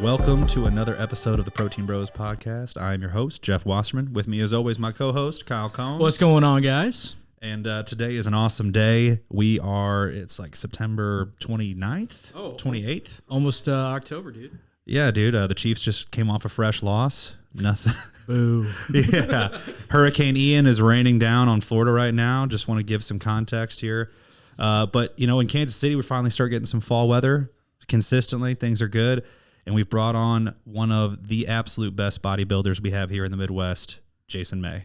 Welcome to another episode of the Protein Bros podcast. I am your host, Jeff Wasserman. With me, as always, my co-host, Kyle Combs. What's going on, guys? And today is an awesome day. It's like September 29th, 28th. Almost October, dude. Yeah, dude. The Chiefs just came off a fresh loss. Nothing. Boo. Yeah. Hurricane Ian is raining down on Florida right now. Just want to give some context here. But, in Kansas City, we finally start getting some fall weather consistently. Things are good. And we've brought on one of the absolute best bodybuilders we have here in the Midwest, Jason May.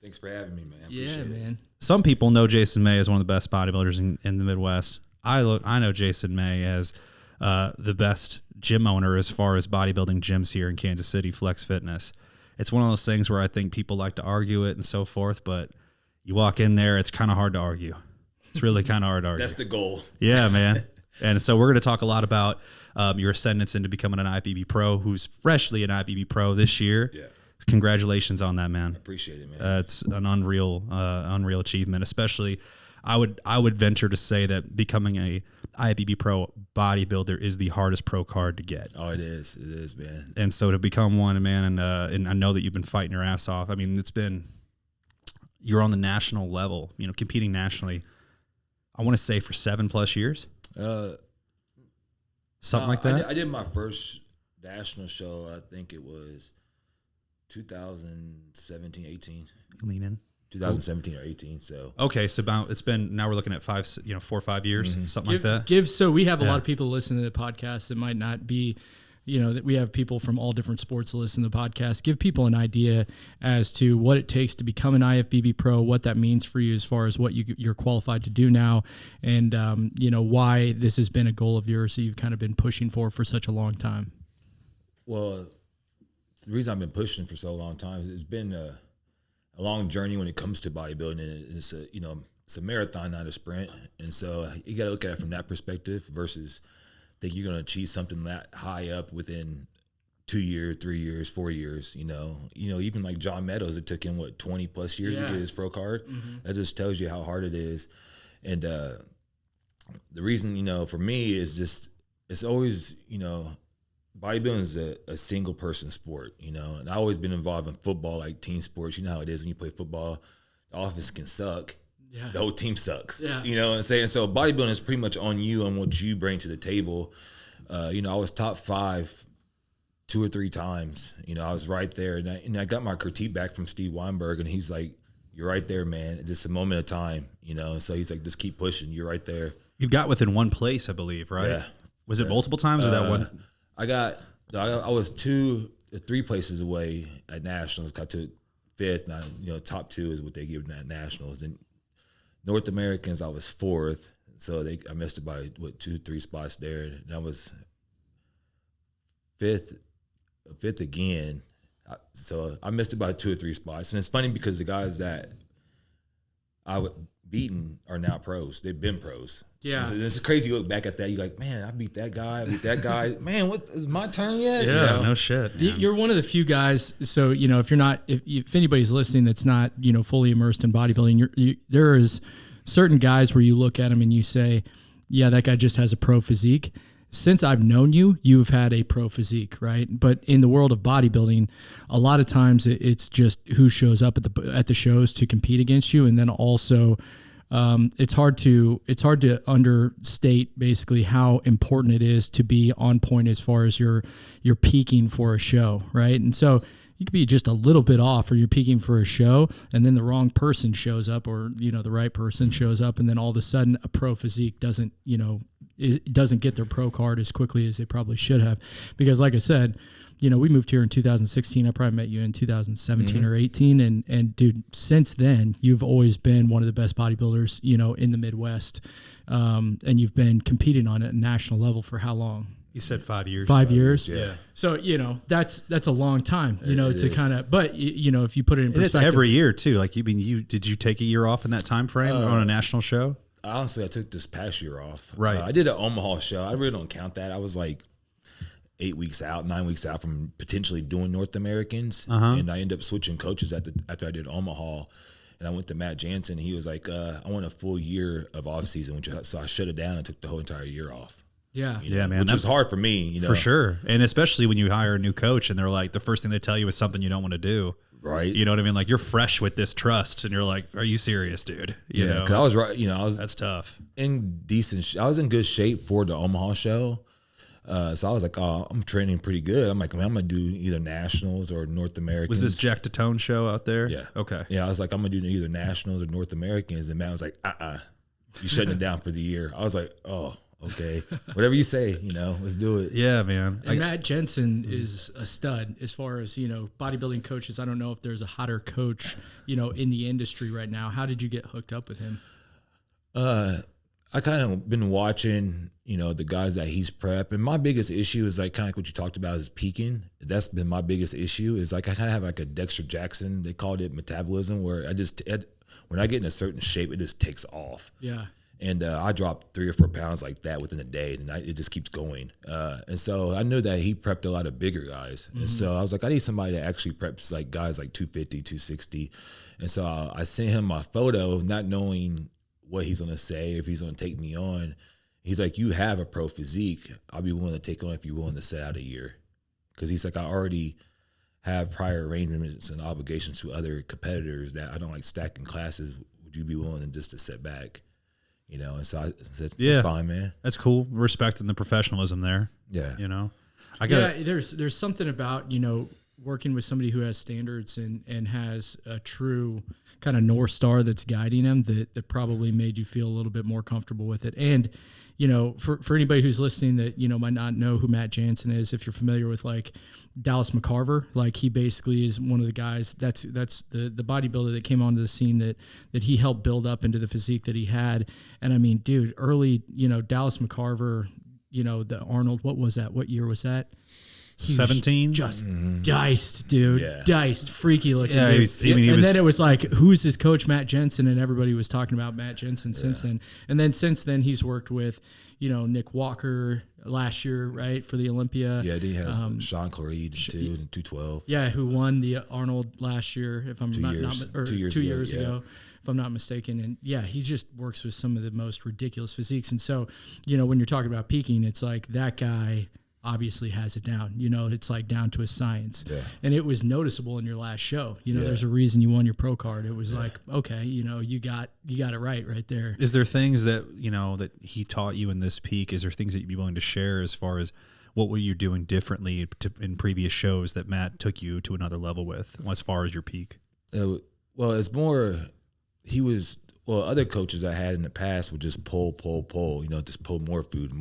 Thanks for having me, man. Yeah, man. Some people know Jason May as one of the best bodybuilders in the Midwest. I know Jason May as the best gym owner as far as bodybuilding gyms here in Kansas City, Flex Fitness. It's one of those things where I think people like to argue it and so forth, but you walk in there, it's kind of hard to argue. It's really kind of hard to argue. That's the goal. Yeah, man. And so we're going to talk a lot about your ascendance into becoming an IFBB Pro, who's freshly an IFBB Pro this year. Yeah. Congratulations on that, man. I appreciate it, man. It's an unreal achievement. Especially, I would venture to say that becoming a IFBB Pro bodybuilder is the hardest pro card to get. Oh, it is, man. And so to become one, man, and I know that you've been fighting your ass off. I mean, you're on the national level, competing nationally. I want to say for 7+ years. Something like that. I did my first national show. I think it was 2017, 18. Lean in. 2017 or 18. So okay, so now we're looking at 4 or 5 years, something like that. So we have a lot of people listening to the podcast that might not be, that we have people from all different sports that listen to the podcast. Give people an idea as to what it takes to become an IFBB Pro, what that means for you as far as what you're qualified to do now, and why this has been a goal of yours that you've kind of been pushing for such a long time. Well, the reason I've been pushing for so long time is it's been a long journey when it comes to bodybuilding, and it's a marathon, not a sprint, and so you got to look at it from that perspective versus think you're going to achieve something that high up within 2 years, 3 years, 4 years. Even like John Meadows, it took him 20+ years to get his pro card. That just tells you how hard it is. And the reason for me is just it's always bodybuilding is a single person sport. And I've always been involved in football, like team sports. You know how it is when you play football, the offense can suck. Yeah. The whole team sucks. Yeah. You know what I'm saying? So bodybuilding is pretty much on you and what you bring to the table. I was top 5 2 or 3 times. I was right there. And I got my critique back from Steve Weinberg, and he's like, "You're right there, man. It's just a moment of time." And so he's like, "Just keep pushing. You're right there." You got within one place, I believe, right? Yeah. Was it multiple times or that one? I was 2 or 3 places away at nationals. Got to 5th. Now, top 2 is what they give at nationals. And North Americans, I was 4th, so I missed it by 2-3 spots there, and I was 5th again. So I missed it by 2 or 3 spots, and it's funny because the guys that I would beaten are now pros. They've been pros. Yeah, so it's crazy. You look back at that, you're like, man, I beat that guy. Man, what is my turn yet? Yeah, no shit. Man. You're one of the few guys. So if anybody's listening that's not fully immersed in bodybuilding, there is certain guys where you look at them and you say, yeah, that guy just has a pro physique. Since I've known you, you've had a pro physique, right? But in the world of bodybuilding, a lot of times it's just who shows up at the shows to compete against you, and then also. It's hard to understate basically how important it is to be on point as far as you're peaking for a show, right? And so you could be just a little bit off, or you're peaking for a show, and then the wrong person shows up, or the right person shows up, and then all of a sudden a pro physique doesn't get their pro card as quickly as they probably should have, because like I said. We moved here in 2016. I probably met you in 2017 or 18. And dude, since then, you've always been one of the best bodybuilders, in the Midwest. And you've been competing on a national level for how long? You said 5 years. 5 years. Yeah. So, that's a long time, to kind of, but if you put it in perspective. And it's every year too. Like did you take a year off in that time frame on a national show? Honestly, I took this past year off. Right. I did an Omaha show. I really don't count that. I was like 8 weeks out, 9 weeks out from potentially doing North Americans. And I ended up switching coaches after I did Omaha. And I went to Matt Jansen, and he was like, I want a full year of off season, so I shut it down and took the whole entire year off. Yeah. You know, Yeah, man. Which is hard for me, you know. For sure. And especially when you hire a new coach and they're like, the first thing they tell you is something you don't want to do. Right. You know what I mean? Like you're fresh with this trust and you're like, are you serious, dude? You Yeah. know, Cause I was right. You know, that's tough. in I was in good shape for the Omaha show. So I was like, oh, I'm training pretty good. I'm like, man, I'm going to do either nationals or North Americans. Was this Jack to Tone show out there? Yeah. Okay. Yeah. I was like, I'm going to do either nationals or North Americans. And Matt was like, you shutting it down for the year. I was like, oh, okay. Whatever you say, you know, let's do it. Yeah, man. And Matt Jansen is a stud as far as, you know, bodybuilding coaches. I don't know if there's a hotter coach, you know, in the industry right now. How did you get hooked up with him? I kind of been watching, you know, the guys that he's prepped. And my biggest issue is like kind of like what you talked about is peaking. That's been my biggest issue is like I kind of have like a Dexter Jackson. They called it metabolism where when I get in a certain shape, it just takes off. Yeah. And I dropped 3 or 4 pounds like that within a day, and it just keeps going. And so I knew that he prepped a lot of bigger guys. And so I was like, I need somebody that actually preps like guys like 250, 260. And so I sent him my photo, not knowing what he's going to say, if he's going to take me on. He's like, you have a pro physique. I'll be willing to take on if you're willing to sit out a year. Because he's like, I already have prior arrangements and obligations to other competitors that I don't like stacking classes. Would you be willing to just to sit back? You know, and so I said, it's fine, man. That's cool. Respecting the professionalism there. Yeah. You know, there's something about, you know, working with somebody who has standards and has a true kind of North Star that's guiding them that probably made you feel a little bit more comfortable with it. And, you know, for anybody who's listening that, you know, might not know who Matt Jansen is, if you're familiar with like Dallas McCarver, like he basically is one of the guys that's the bodybuilder that came onto the scene that he helped build up into the physique that he had. And I mean, dude, early, you know, Dallas McCarver, you know, the Arnold, what was that? What year was that? 17, just diced, dude. Yeah. Diced, freaky looking. Yeah, dude. Then it was like, who's his coach, Matt Jansen, and everybody was talking about Matt Jansen since then. And then since then, he's worked with, you know, Nick Walker last year, right, for the Olympia. Yeah, he has Sean Cleary too in 212. Yeah, who won the Arnold last year, if I'm 2 years ago. If I'm not mistaken. And yeah, he just works with some of the most ridiculous physiques. And so, you know, when you're talking about peaking, it's like that guy obviously has it down. You know, it's like down to a science. Yeah. And it was noticeable in your last show. You know, there's a reason you won your pro card. It was like, okay, you know, you got it right there. Is there things that, you know, that he taught you in this peak? Is there things that you'd be willing to share as far as what were you doing differently in previous shows that Matt took you to another level with as far as your peak? Well, it's more, other coaches I had in the past would just pull, you know, just pull more food, and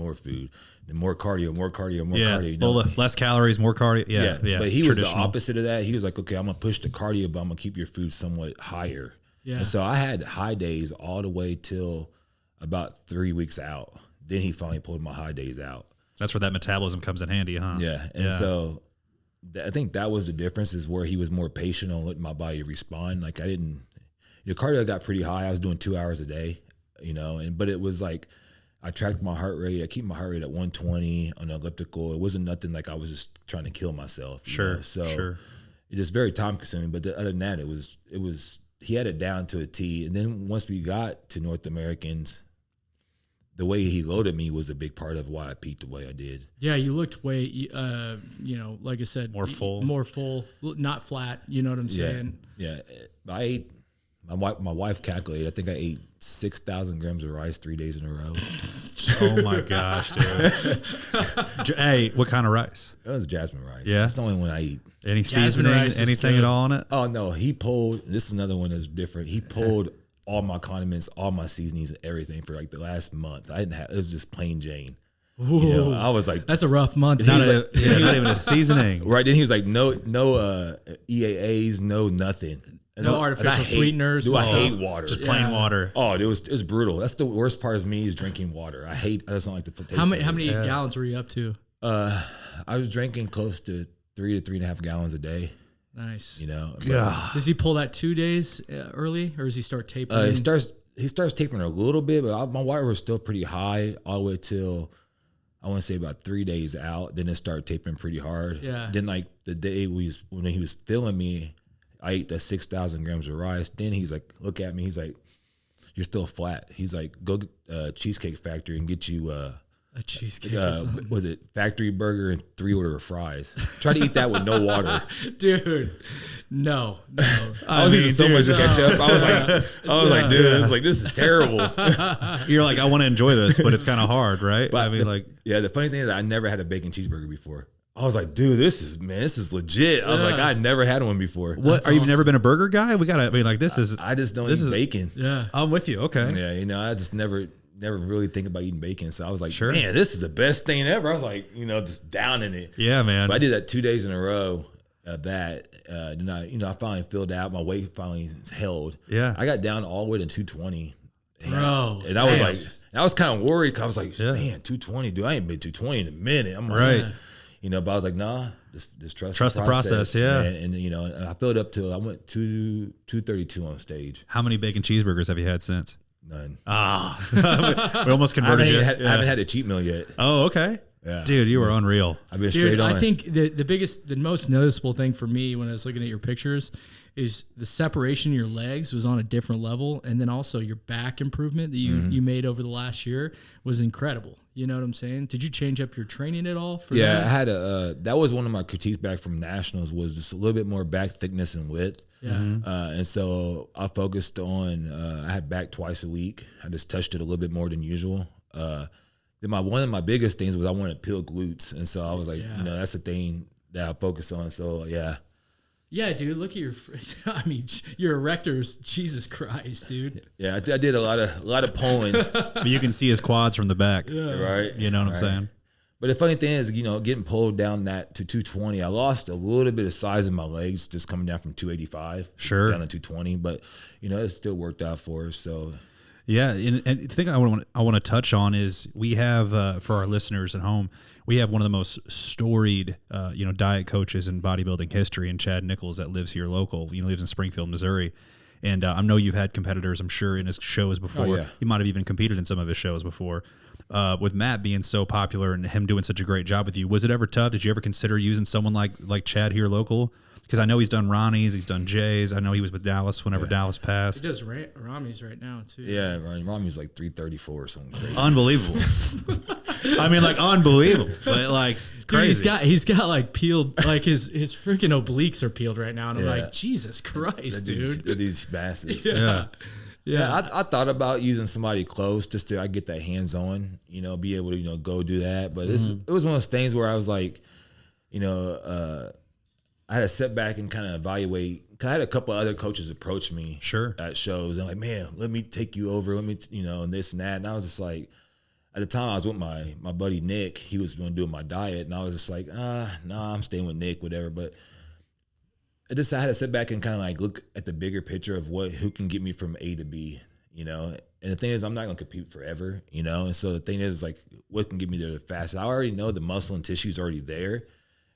more cardio. You know? Less calories, more cardio. Yeah. But he was the opposite of that. He was like, okay, I'm going to push the cardio, but I'm going to keep your food somewhat higher. Yeah. And so I had high days all the way till about 3 weeks out. Then he finally pulled my high days out. That's where that metabolism comes in handy, huh? Yeah. And so I think that was the difference, is where he was more patient on letting my body respond. Like the cardio got pretty high. I was doing 2 hours a day, you know, but it was like, I tracked my heart rate. I keep my heart rate at 120 on the elliptical. It wasn't nothing like I was just trying to kill myself. Sure. It's just very time consuming. But other than that, it was, he had it down to a T. And then once we got to North Americans, the way he loaded me was a big part of why I peaked the way I did. Yeah, you looked way, you know, like I said, more full, not flat. You know what I'm saying? Yeah. I ate. My wife calculated. I think I ate 6,000 grams of rice 3 days in a row. Oh my gosh, dude! Hey, what kind of rice? It was jasmine rice. Yeah, that's the only one I eat. Any seasoning, anything at all on it? Oh no, he pulled. This is another one that's different. He pulled all my condiments, all my seasonings, everything for like the last month. I didn't have. It was just plain Jane. Ooh, you know, I was like, that's a rough month. Not even a seasoning. Right then, he was like, no EAAs, no nothing. No artificial sweeteners. Do I hate water? Just plain water. Oh, it was brutal. That's the worst part of me, is drinking water. I just don't like the taste. How many gallons were you up to? I was drinking close to 3 to 3.5 gallons a day. Nice. You know. Does he pull that 2 days early, or does he start tapering? He starts tapering a little bit, but my water was still pretty high all the way till, I want to say, about 3 days out. Then it started tapering pretty hard. Yeah. Then like the day when he was filling me, I ate the 6,000 grams of rice. Then he's like, look at me. He's like, you're still flat. He's like, go Cheesecake Factory and get you a A cheesecake or something. Was it factory burger and 3 order of fries? Try to eat that with no water. Dude, no. I was eating so much ketchup. I was like, dude, this is terrible. You're like, I want to enjoy this, but it's kind of hard, right? But I mean, the funny thing is I never had a bacon cheeseburger before. I was like, dude, this is legit. I was like, I'd never had one before. What? Are you never been a burger guy? We gotta. I mean, like, this is. I just don't eat bacon. Yeah, I'm with you. Okay. Yeah, I just never really think about eating bacon. So I was like, sure, man, this is the best thing ever. I was like, just down in it. Yeah, man. But I did that 2 days in a row of that. Then I finally filled out. My weight finally held. Yeah. I got down all the way to 220. Bro. And I was like, I was kind of worried. Cause I was like, man, 220, dude, I ain't been 220 in a minute. I'm like, right. But I was like, nah, just trust the process. Yeah. And I filled up till I went to 232 on stage. How many bacon cheeseburgers have you had since? None. We almost converted you. I haven't had a cheat meal yet. Oh, okay. Yeah. Dude, you were unreal. I've been straight on. I think the most noticeable thing for me when I was looking at your pictures is the separation of your legs was on a different level. And then also your back improvement that you made over the last year was incredible. You know what I'm saying? Did you change up your training at all? I had that was one of my critiques back from nationals was just a little bit more back thickness and width. Yeah. And so I focused on, I had back twice a week. I just touched it a little bit more than usual. Then one of my biggest things was I wanted to peel glutes. And so I was like, that's the thing that I focused on. So yeah. Yeah, dude, look at your, your erectors, Jesus Christ, dude. Yeah, I did a lot of pulling. But you can see his quads from the back. Yeah. Right. You know what I'm saying? But the funny thing is, getting pulled down that to 220, I lost a little bit of size in my legs just coming down from 285 down to 220. But, it still worked out for us. So, yeah. And the thing I want to touch on is we have, for our listeners at home, we have one of the most storied, diet coaches in bodybuilding history in Chad Nichols that lives here local. He lives in Springfield, Missouri. And I know you've had competitors, I'm sure, in his shows before. Oh, yeah. He might have even competed in some of his shows before. With Matt being so popular and him doing such a great job with you, was it ever tough? Did you ever consider using someone like Chad here local? Because I know he's done Ronnie's, he's done Jay's. I know he was with Dallas whenever Dallas passed. He does Rami's right now, too. Yeah, Rami's like 334 or something crazy. Unbelievable. Unbelievable. But crazy. Dude, he's got like peeled, like his freaking obliques are peeled right now. And I'm like, Jesus Christ, dude. These bastards. Yeah. I thought about using somebody close just to get that hands on, be able to, go do that. But it was one of those things where I was like, I had to sit back and kind of evaluate. Cause I had a couple other coaches approach me at shows and like, man, let me take you over. Let me, and this and that. And I was just like, at the time I was with my buddy Nick, he was going to do my diet. And I was just like, nah, I'm staying with Nick, whatever. But I had to sit back and kind of like look at the bigger picture of who can get me from A to B, And the thing is, I'm not going to compete forever, And so the thing is, like, what can get me there the fastest? I already know the muscle and tissue is already there.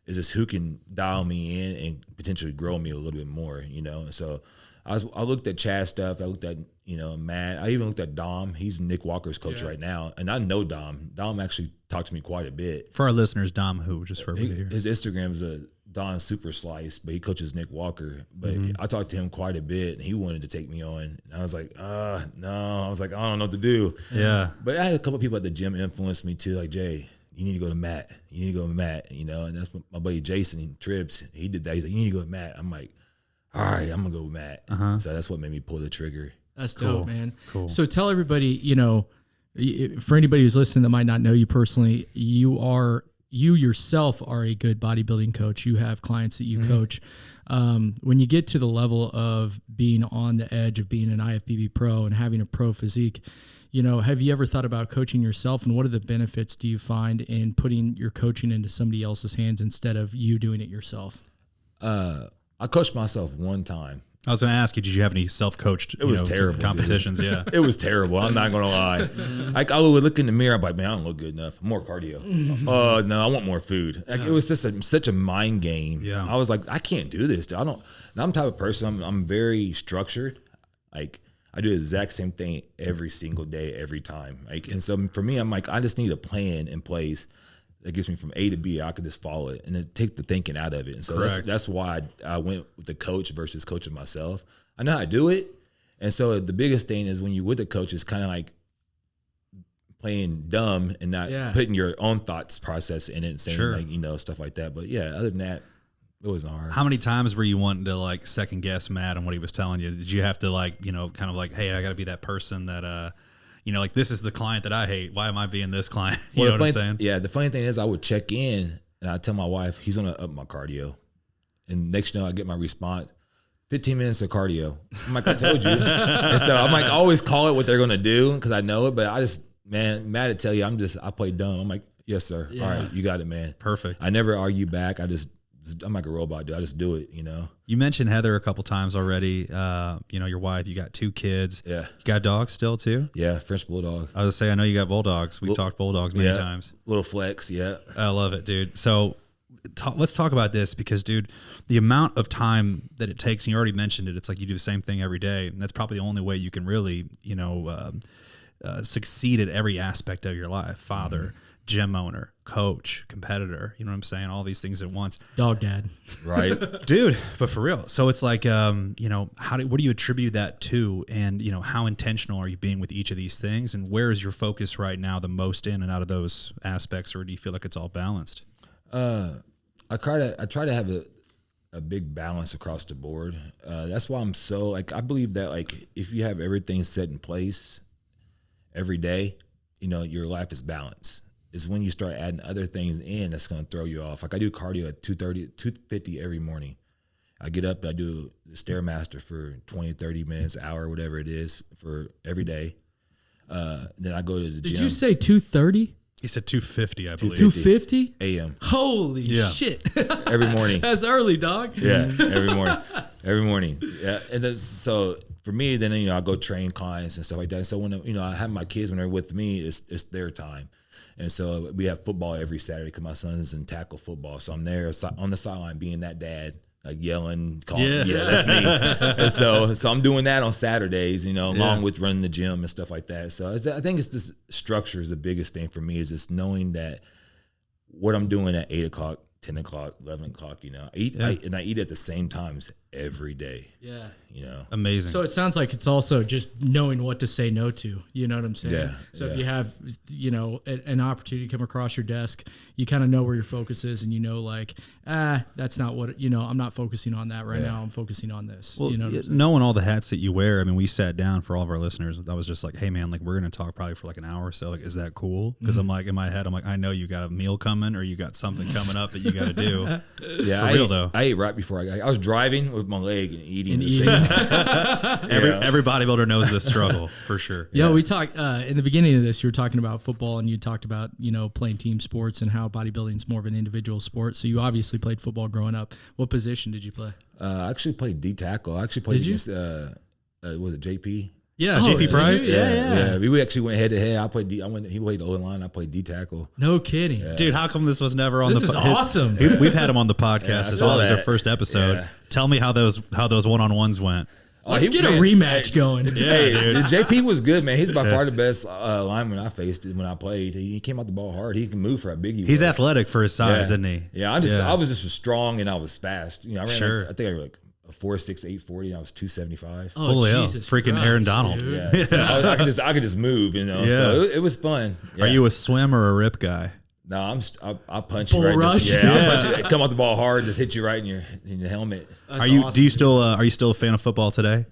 It's just who can dial me in and potentially grow me a little bit more, And so I looked at Chad's stuff. I looked at, Matt. I even looked at Dom. He's Nick Walker's coach right now. And I know Dom. Dom actually talked to me quite a bit. For our listeners, Dom who? Just for everybody here. His Instagram is a Don Super Slice, but he coaches Nick Walker. But I talked to him quite a bit, and he wanted to take me on. And I was like, no. I was like, I don't know what to do. Yeah. But I had a couple of people at the gym influence me too, like, Jay, you need to go to Matt. And that's my buddy Jason Trips. He did that. He's like, you need to go to Matt. I'm like, all right, I'm going to go with Matt. So that's what made me pull the trigger. That's dope, man. Cool. So tell everybody, for anybody who's listening that might not know you personally, you yourself are a good bodybuilding coach. You have clients that you coach. When you get to the level of being on the edge of being an IFBB pro and having a pro physique, have you ever thought about coaching yourself, and what are the benefits do you find in putting your coaching into somebody else's hands instead of you doing it yourself? I coached myself one time. I was going to ask you, did you have any self-coached terrible, competitions? Dude. Yeah. It was terrible. I'm not going to lie. Like, I would look in the mirror. I'm like, man, I don't look good enough. More cardio. No, I want more food. Like, it was just such a mind game. Yeah. I was like, I can't do this. Dude. I'm the type of person, I'm very structured. Like, I do the exact same thing every single day, every time. Like, and so for me, I'm like, I just need a plan in place that gets me from A to B. I can just follow it and then take the thinking out of it. And so that's why I went with the coach versus coaching myself. I know how to do it. And so the biggest thing is when you're with the coach is kind of like playing dumb and not putting your own thoughts process in it and saying like, you know, stuff like that. But yeah, other than that, it wasn't hard. How many times were you wanting to like second guess Matt on what he was telling you? Did you have to like, you know, kind of like, hey, I got to be that person that, you know, like this is the client that I hate. Why am I being this client? You know what I'm saying? Yeah. The funny thing is I would check in and I'd tell my wife, he's going to up my cardio. And next thing I get my response, 15 minutes of cardio. I'm like, I told you. And so I'm like, I always call it what they're going to do because I know it. But I just, man, Matt to tell you, I play dumb. I'm like, yes, sir. Yeah. All right. You got it, man. Perfect. I never argue back. I'm like a robot, dude. I just do it, you know. You mentioned Heather a couple times already. You know, your wife, you got 2 kids. Yeah. You got dogs still too? Yeah, French Bulldog. I was gonna say, I know you got Bulldogs. We've talked Bulldogs many times. Little flex, yeah. I love it, dude. So let's talk about this because, dude, the amount of time that it takes, and you already mentioned it, it's like you do the same thing every day. And that's probably the only way you can really, you know, succeed at every aspect of your life. Father, gym owner, coach, competitor, you know what I'm saying? All these things at once. Dog dad. Right. Dude, but for real. So it's like, you know, what do you attribute that to? And, you know, how intentional are you being with each of these things? And where is your focus right now the most in and out of those aspects? Or do you feel like it's all balanced? I try to have a big balance across the board. That's why I'm so like, I believe that like, if you have everything set in place every day, you know, your life is balanced. Is when you start adding other things in that's going to throw you off. Like I do cardio at 250 every morning. I get up, I do the Stairmaster for 20, 30 minutes, hour, whatever it is for every day. Then I go to the gym. Did you say 2:30? He said 250, I believe. 250 a.m. Holy shit. Every morning. That's early, dog. Yeah, every morning. Every morning. Yeah. And then, so for me, then, you know, I go train clients and stuff like that. And so when, you know, I have my kids when they're with me, it's their time. And so we have football every Saturday because my son's in tackle football. So I'm there on the sideline being that dad, like yelling, calling, that's me. And so I'm doing that on Saturdays, you know, along with running the gym and stuff like that. So I think it's this structure is the biggest thing for me, is just knowing that what I'm doing at 8 o'clock, 10 o'clock, 11 o'clock, you know, I eat at the same times every day. Yeah. You know, amazing. So it sounds like it's also just knowing what to say no to, you know what I'm saying? Yeah. So if you have, you know, an opportunity to come across your desk, you kind of know where your focus is, and you know, like, that's not what, you know, I'm not focusing on that right now. I'm focusing on this. Well, you know, knowing all the hats that you wear, I mean, we sat down for all of our listeners. I was just like, hey man, like we're going to talk probably for like an hour or so. Like, is that cool? Because I'm like, in my head, I'm like, I know you got a meal coming or you got something coming up that you got to do. Yeah. For real though. I ate right before I was driving with my leg and eating at the same time. Every bodybuilder knows this struggle for sure. Yeah, we talked in the beginning of this. You were talking about football, and you talked about, you know, playing team sports and how bodybuilding is more of an individual sport. So you obviously played football growing up. What position did you play? I actually played D tackle. I actually played against was it JP? Yeah, JP Price. Yeah. We actually went head to head. I played D. He played O line. I played D tackle. No kidding, dude. How come this was never on this the? This is awesome. We've had him on the podcast as well as our first episode. Yeah. Tell me how those one-on-ones went. Let's get a rematch going. Yeah, dude. JP was good, man. He's by far the best lineman I faced when I played. He came out the ball hard. He can move for how big he was. He's athletic for his size, isn't he? Yeah, I was just strong and I was fast. You know, I ran I think I was like a 4.6, 840. And I was 275. Oh, holy Jesus hell! Freaking Christ, Aaron Donald. Dude. Yeah, so I could just move. You know, so it was fun. Yeah. Are you a swim or a rip guy? No, I'll punch Bull you right. rush? I'll punch you, come out the ball hard, just hit you right in your helmet. That's are you awesome, do you still are you still a fan of football today?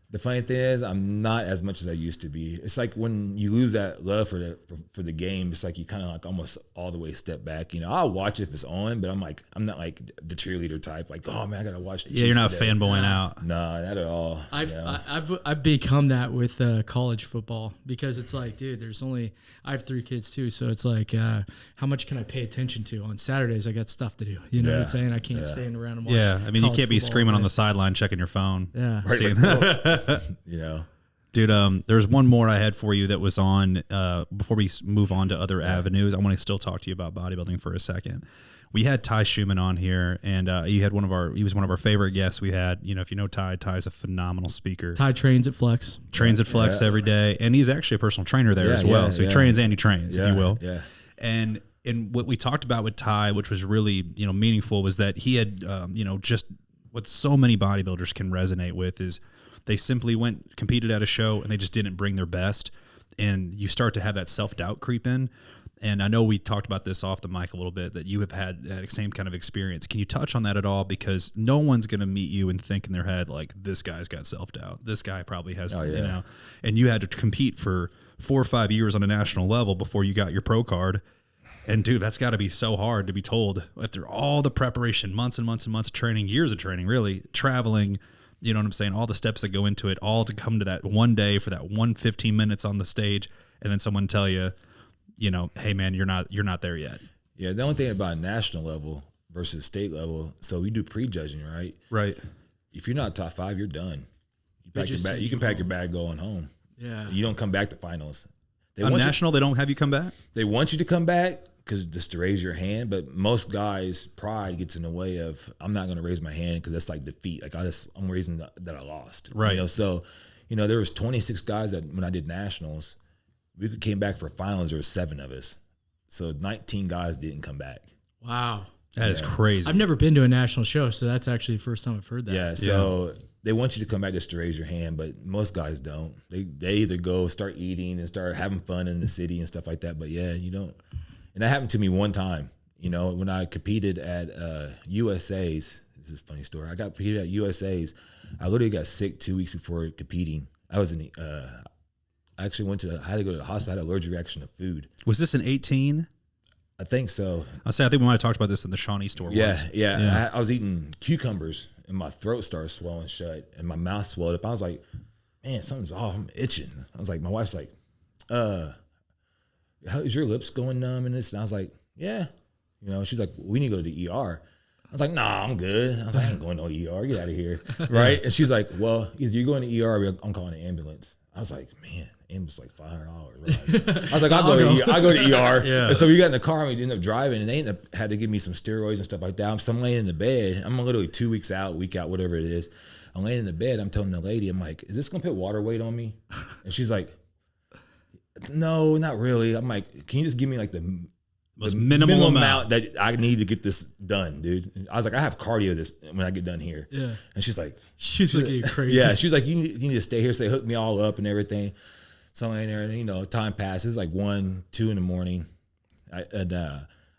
The funny thing is, I'm not as much as I used to be. It's like when you lose that love for the game, it's like you kind of like almost all the way step back. You know, I'll watch it if it's on, but I'm not like the cheerleader type. Like, oh man, I gotta watch. You're not fanboying out. No, not at all. I've become that with college football, because it's like, dude, I have 3 kids too, so it's like, how much can I pay attention to on Saturdays? I got stuff to do. You know what I'm saying? I can't stand around and watch. Yeah, I mean, you can't be screaming on the sideline checking your phone. Yeah. Right, you know, dude, there's one more I had for you that was on before we move on to other avenues. I want to still talk to you about bodybuilding for a second. We had Ty Schumann on here, and he was one of our favorite guests we had. You know, if you know Ty's a phenomenal speaker. Ty trains at Flex every day, and he's actually a personal trainer there as well. So he trains and he trains, if you will. Yeah. And what we talked about with Ty, which was really, you know, meaningful, was that he had, you know, just what so many bodybuilders can resonate with is they simply competed at a show and they just didn't bring their best. and you start to have that self-doubt creep in. And I know we talked about this off the mic a little bit, that you have had that same kind of experience. Can you touch on that at all? Because no one's going to meet you and think in their head, like, this guy's got self-doubt. This guy probably has, you know, and you had to compete for 4 or 5 years on a national level before you got your pro card. And dude, that's got to be so hard to be told after all the preparation, months and months and months of training, years of training, really traveling, you know what I'm saying? All the steps that go into it, all to come to that one day for that 15 minutes on the stage. And then someone tell you, you know, hey man, you're not there yet. Yeah. The only thing about national level versus state level, so we do prejudging, right? Right. If you're not top 5, you're done. You pack your bag. You can pack your bag going home. Yeah. You don't come back to finals. On national, they don't have you come back? They want you to come back because just to raise your hand. But most guys' pride gets in the way of, I'm not going to raise my hand because that's like defeat. Like I'm raising that I lost. Right. You know, so, you know, there was 26 guys that when I did nationals, we came back for finals. There were 7 of us. So 19 guys didn't come back. Wow. That is crazy. I've never been to a national show, so that's actually the first time I've heard that. Yeah. So they want you to come back just to raise your hand, but most guys don't. They either go start eating and start having fun in the city and stuff like that. But yeah, you don't. And that happened to me one time, you know, when I competed at USA's. This is a funny story. I got competed at USA's. I literally got sick 2 weeks before competing. I was in I actually I had to go to the hospital. I had an allergic reaction to food. Was this in 18? I think so. I think we might have talked about this in the Shawnee store once. Yeah. I was eating cucumbers and my throat started swelling shut and my mouth swelled up. I was like, man, something's off. I'm itching. I was like, my wife's like, how is your lips going numb and this? And I was like, yeah. You know, she's like, we need to go to the ER. I was like, nah, I'm good. I was like, I ain't going to no ER. Get out of here. Right. And she's like, well, either you're going to ER or I'm calling an ambulance. I was like, man, ambulance like $500. Right? I was like, I'll go to ER. Yeah. And so we got in the car and we ended up driving and they had to give me some steroids and stuff like that. So I'm laying in the bed. I'm literally 2 weeks out, week out, whatever it is. I'm laying in the bed. I'm telling the lady, I'm like, is this going to put water weight on me? And she's like, no, not really. I'm like, can you just give me like the minimal amount that I need to get this done, dude? I was like, I have cardio this when I get done here. Yeah. And she's like, looking crazy. Yeah. She's like, you need to stay here. Say, hook me all up and everything. So I'm in there and, you know, time passes like 1, 2 in the morning. I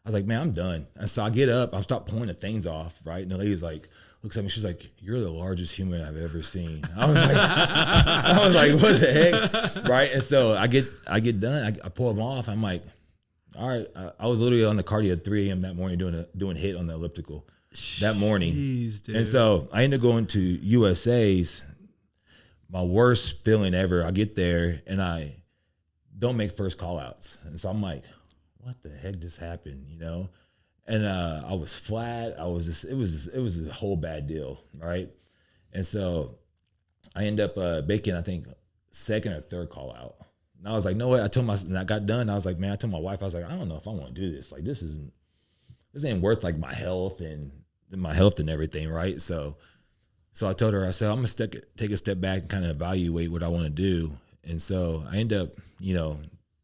was like, man, I'm done. And so I get up, I start pulling the things off. Right. And the lady's like, looks at me. She's like, you're the largest human I've ever seen. I was like, what the heck? Right. And so I get done. I pull them off. I'm like, all right. I was literally on the cardio at 3 a.m. that morning doing HIIT on the elliptical that morning. Jeez, dude. And so I ended up going to USA's. My worst feeling ever. I get there and I don't make first call outs. And so I'm like, what the heck just happened? You know? And I was flat. It was a whole bad deal. Right. And so I end up making, I think, 2nd or 3rd call out. And I was like, no way. And I got done. I was like, man, I told my wife, I was like, I don't know if I want to do this. Like, this ain't worth like my health and everything. Right. So I told her, I said, I'm going to take a step back and kind of evaluate what I want to do. And so I end up, you know,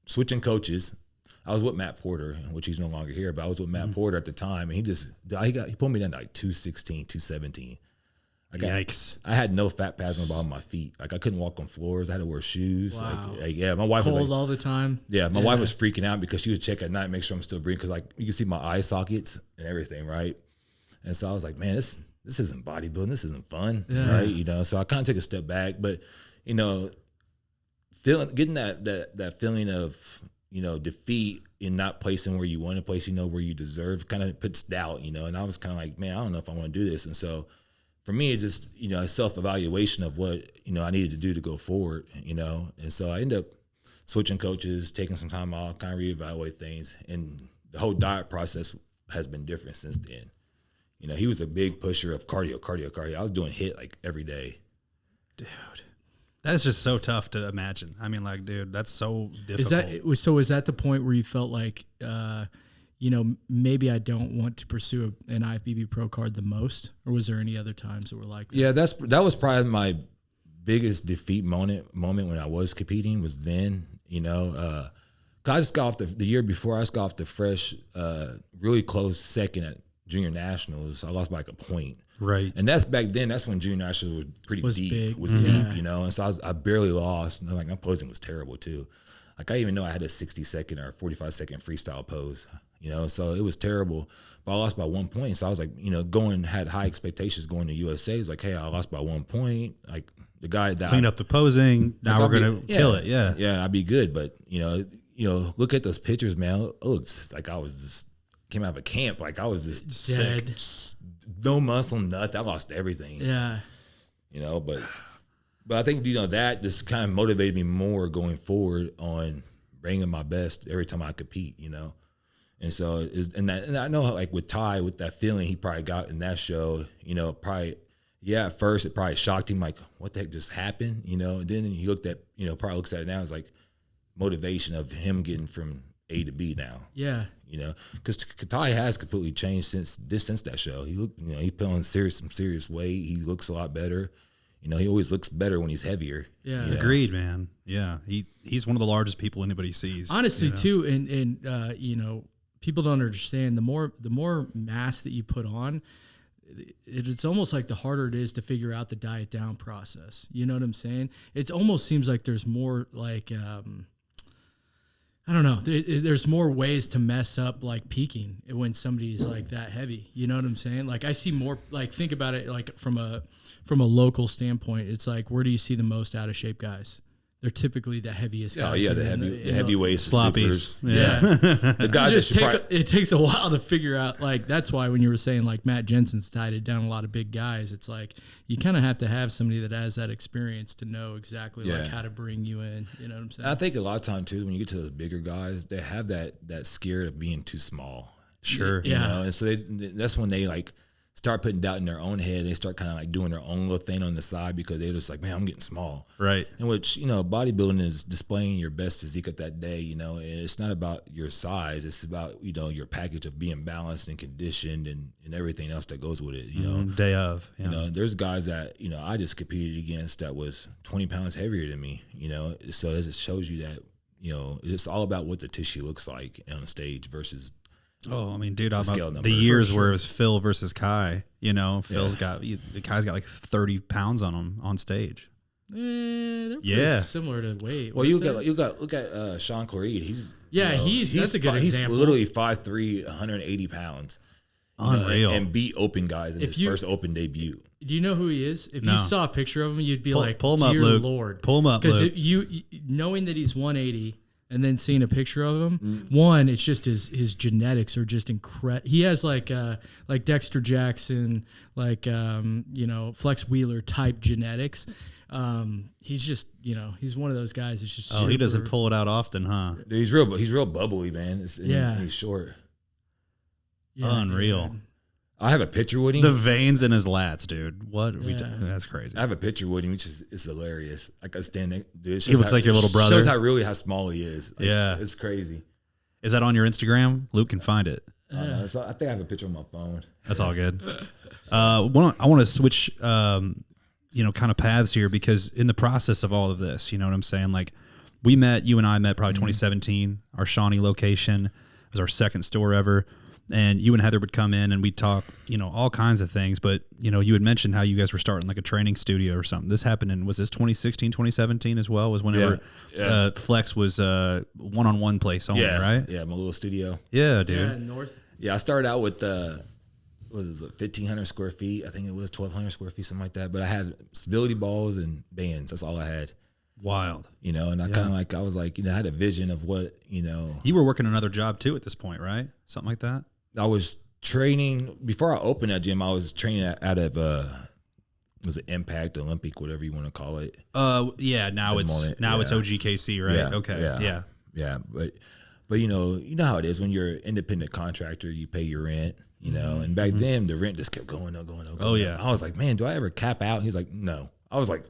switching coaches. I was with Matt Porter, which he's no longer here, but I was with Matt Porter at the time. And he pulled me down to like 216, 217. Yikes. I had no fat pads on the bottom of my feet. Like I couldn't walk on floors. I had to wear shoes. Wow. Like yeah, my wife cold was like, all the time. Yeah, my wife was freaking out because she would check at night, make sure I'm still breathing. Cause like you can see my eye sockets and everything, right? And so I was like, man, this isn't bodybuilding. This isn't fun, right? You know, so I kind of took a step back, but you know, getting that feeling of, you know, defeat in not placing where you want to place, you know, where you deserve, kind of puts doubt, you know. And I was kind of like, man, I don't know if I want to do this. And so for me, it just, you know, a self-evaluation of what, you know, I needed to do to go forward, you know. And so I ended up switching coaches, taking some time off, kind of reevaluate things. And the whole diet process has been different since then. You know, he was a big pusher of cardio. I was doing HIIT like every day. Dude, that's just so tough to imagine. I mean, like, dude, that's so difficult. Was that the point where you felt like, you know, maybe I don't want to pursue an IFBB Pro card the most, or was there any other times that were like that? Yeah, that was probably my biggest defeat moment when I was competing was then, you know. I just got off the year before, I just got off the fresh, really close second at junior nationals. I lost by like a point. Right. And that's back then, that's when junior nationals was deep, big. deep, you know. And so I barely lost. And like my posing was terrible too. Like I didn't even know I had a 60-second or 45-second freestyle pose, you know, so it was terrible. But I lost by 1 point. So I was like, you know, had high expectations going to USA. It's like, hey, I lost by 1 point. Like the guy that Clean up the posing. Now we're going to kill it. Yeah. Yeah, I'd be good. But, you know, look at those pictures, man. It looks like I was just came out of a camp. Like I was just dead. Sick. No muscle, nothing. I lost everything. Yeah. You know, but I think, you know, that just kind of motivated me more going forward on bringing my best every time I compete, you know. And so, and I know, like with Ty, with that feeling he probably got in that show, you know, at first it probably shocked him, like, what the heck just happened, you know? And then he looked at, you know, probably looks at it now as like motivation of him getting from A to B now. Yeah. You know, because Ty has completely changed since that show. He looked, you know, he put on some serious weight. He looks a lot better. You know, he always looks better when he's heavier. Yeah. Agreed, man. Yeah. He's one of the largest people anybody sees. Honestly, you know? too, and you know, people don't understand the more mass that you put on, it's almost like the harder it is to figure out the diet down process. You know what I'm saying? It almost seems like there's more like, I don't know. There's more ways to mess up like peaking when somebody's like that heavy. You know what I'm saying? Like I see more, like think about it like from a local standpoint. It's like, where do you see the most out of shape guys? They're typically the heaviest guys. Oh yeah, the heavyweights, sloppies. Yeah. The guys it takes a while to figure out. Like that's why when you were saying like Matt Jansen's tied it down a lot of big guys, it's like you kind of have to have somebody that has that experience to know exactly like how to bring you in. You know what I'm saying? I think a lot of time too, when you get to those bigger guys, they have that scare of being too small. Sure. You know? And so that's when they like start putting doubt in their own head. They start kind of like doing their own little thing on the side because they're just like, man, I'm getting small. Right. In which, you know, bodybuilding is displaying your best physique at that day, you know, and it's not about your size. It's about, you know, your package of being balanced and conditioned and everything else that goes with it, you know. Day of. Yeah. You know, there's guys that, you know, I just competed against that was 20 pounds heavier than me, you know. So it shows you that, you know, it's all about what the tissue looks like on stage versus Oh, I mean, dude, the years where it was Phil versus Kai, you know, Kai's got like 30 pounds on him on stage. They're pretty similar to weight. Well, look at Sean Cleary. He's that's a good example. He's literally 5'3", 180 pounds. Unreal. And beat open guys in his first open debut. Do you know who he is? If you saw a picture of him, you'd be like, pull him up, dear Luke. Lord. Pull him up, Luke. Because you knowing that he's 180 and then seeing a picture of him, one, it's just his genetics are just incredible. He has like Dexter Jackson, like you know, Flex Wheeler type genetics. He's just, you know, he's one of those guys. It's just he doesn't pull it out often, huh? Dude, he's real bubbly, man. He's short. Yeah, unreal. Man. I have a picture with him. The veins in his lats, dude. What? That's crazy. I have a picture with him, which is hilarious. Like I stand there, dude. He looks like your little brother. Shows how small he is. Like, yeah, it's crazy. Is that on your Instagram? Luke can find it. I think I have a picture on my phone. That's all good. I want to switch, you know, kind of paths here because in the process of all of this, you know what I'm saying? Like you and I met probably 2017, our Shawnee location. It was our second store ever. And you and Heather would come in and we'd talk, you know, all kinds of things. But, you know, you had mentioned how you guys were starting like a training studio or something. This happened was this 2016, 2017 as well? Was whenever Flex was one-on-one place only, right? Yeah, my little studio. Yeah, dude. Yeah, north. Yeah, I started out with, 1,500 square feet. I think it was 1,200 square feet, something like that. But I had stability balls and bands. That's all I had. Wild. You know, and I kind of I was like, you know, I had a vision of what, you know. You were working another job too at this point, right? Something like that? I was training before I opened that gym. I was training out of was it Impact, Olympic, whatever you want to call it. Yeah. Now it's OGKC, right? Yeah, okay. Yeah. But you know how it is when you're an independent contractor. You pay your rent, you know. And back then the rent just kept going up. Oh yeah. I was like, man, do I ever cap out? And he's like, no. I was like,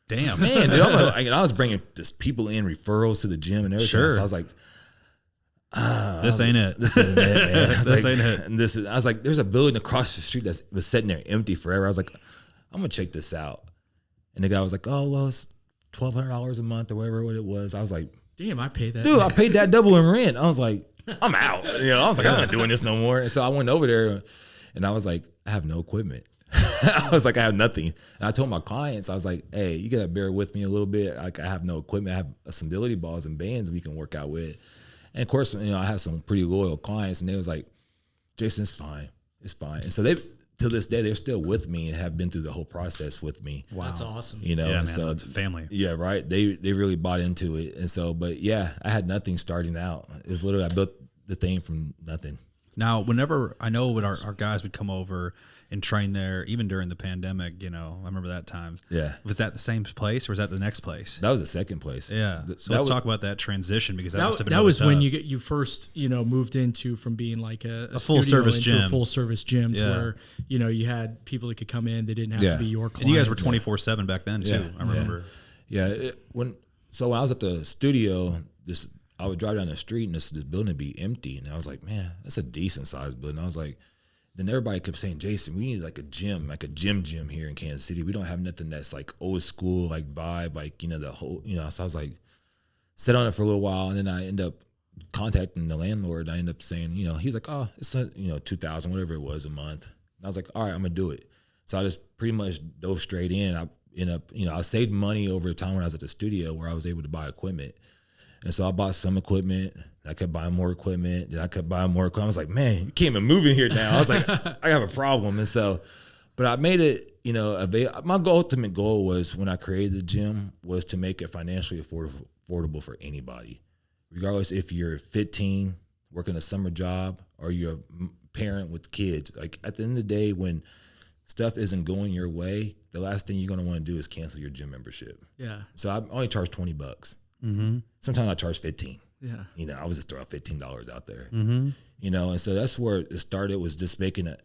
damn, man. Dude, I was bringing just people in referrals to the gym and everything. Sure. So I was like. This ain't it. This isn't it, man. This ain't it. And I was like, there's a building across the street that was sitting there empty forever. I was like, I'm gonna check this out. And the guy was like, oh well, it's $1,200 a month or whatever it was. I was like, damn, I paid that. Dude, I paid that double in rent. I was like, I'm out. You know, I was like, I'm not doing this no more. And so I went over there and I was like, I have no equipment. I was like, I have nothing. And I told my clients, I was like, hey, you got to bear with me a little bit. Like, I have no equipment. I have some stability balls and bands we can work out with. And of course, I had some pretty loyal clients, and they was like, Jason, it's fine. It's fine. And so they, to this day, they're still with me and have been through the whole process with me. Wow. That's awesome. Yeah, and man, so it's a family. Yeah, right. They really bought into it. And so, but yeah, I had nothing starting out. It's literally, I built the thing from nothing. Now, whenever I know when our guys would come over and train there, even during the pandemic, I remember that time. Yeah. Was that the same place or was that the next place? That was the second place. Yeah. So let's talk about that transition, because that must have been that was really when tough. you first moved into from being like a full service into gym. a full service gym to Yeah. where you had people that could come in. They didn't have to be your clients. And you guys were 24/7 back then too. I remember. Yeah. When I was at the studio, I would drive down the street and this building would be empty. And I was like, man, that's a decent sized building. I was like, then everybody kept saying, Jason, we need like a gym here in Kansas City. We don't have nothing that's like old school, like vibe, like, the whole, so I was like, sit on it for a little while. And then I end up contacting the landlord. I end up saying, he's like, oh, it's $2,000, whatever it was a month. And I was like, all right, I'm gonna do it. So I just pretty much dove straight in. I ended up, I saved money over the time when I was at the studio where I was able to buy equipment. And so I bought some equipment. I kept buying more equipment. Then I kept buying more equipment. I was like, man, you can't even move in here now. I was like, I have a problem. And so, but I made it, my ultimate goal was when I created the gym was to make it financially affordable for anybody, regardless if you're 15, working a summer job, or you're a parent with kids. Like at the end of the day, when stuff isn't going your way, the last thing you're going to want to do is cancel your gym membership. Yeah. So I only charge $20. Mm-hmm. Sometimes I charge 15. Yeah. I was just throwing $15 out there. Mm-hmm. And so that's where it started, was just making it,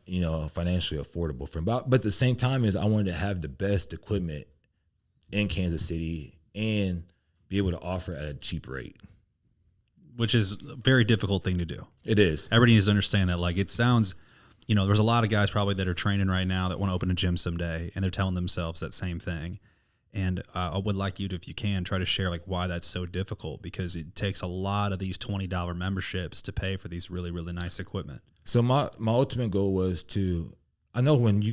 financially affordable for him. But at the same time is I wanted to have the best equipment in Kansas City and be able to offer at a cheap rate. Which is a very difficult thing to do. It is. Everybody needs to understand that. Like, it sounds, there's a lot of guys probably that are training right now that want to open a gym someday, and they're telling themselves that same thing. And I would like you to, if you can, try to share like why that's so difficult, because it takes a lot of these $20 memberships to pay for these really, really nice equipment. So my ultimate goal was I know when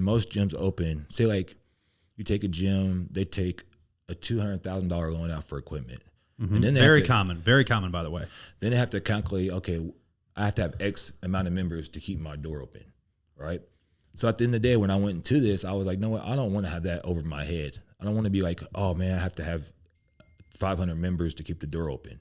most gyms open, say like you take a gym, they take a $200,000 loan out for equipment. Mm-hmm. And then very common, by the way. Then they have to calculate, okay, I have to have X amount of members to keep my door open, right? So at the end of the day, when I went into this, I was like, no, I don't want to have that over my head. I don't want to be like, oh man, I have to have 500 members to keep the door open.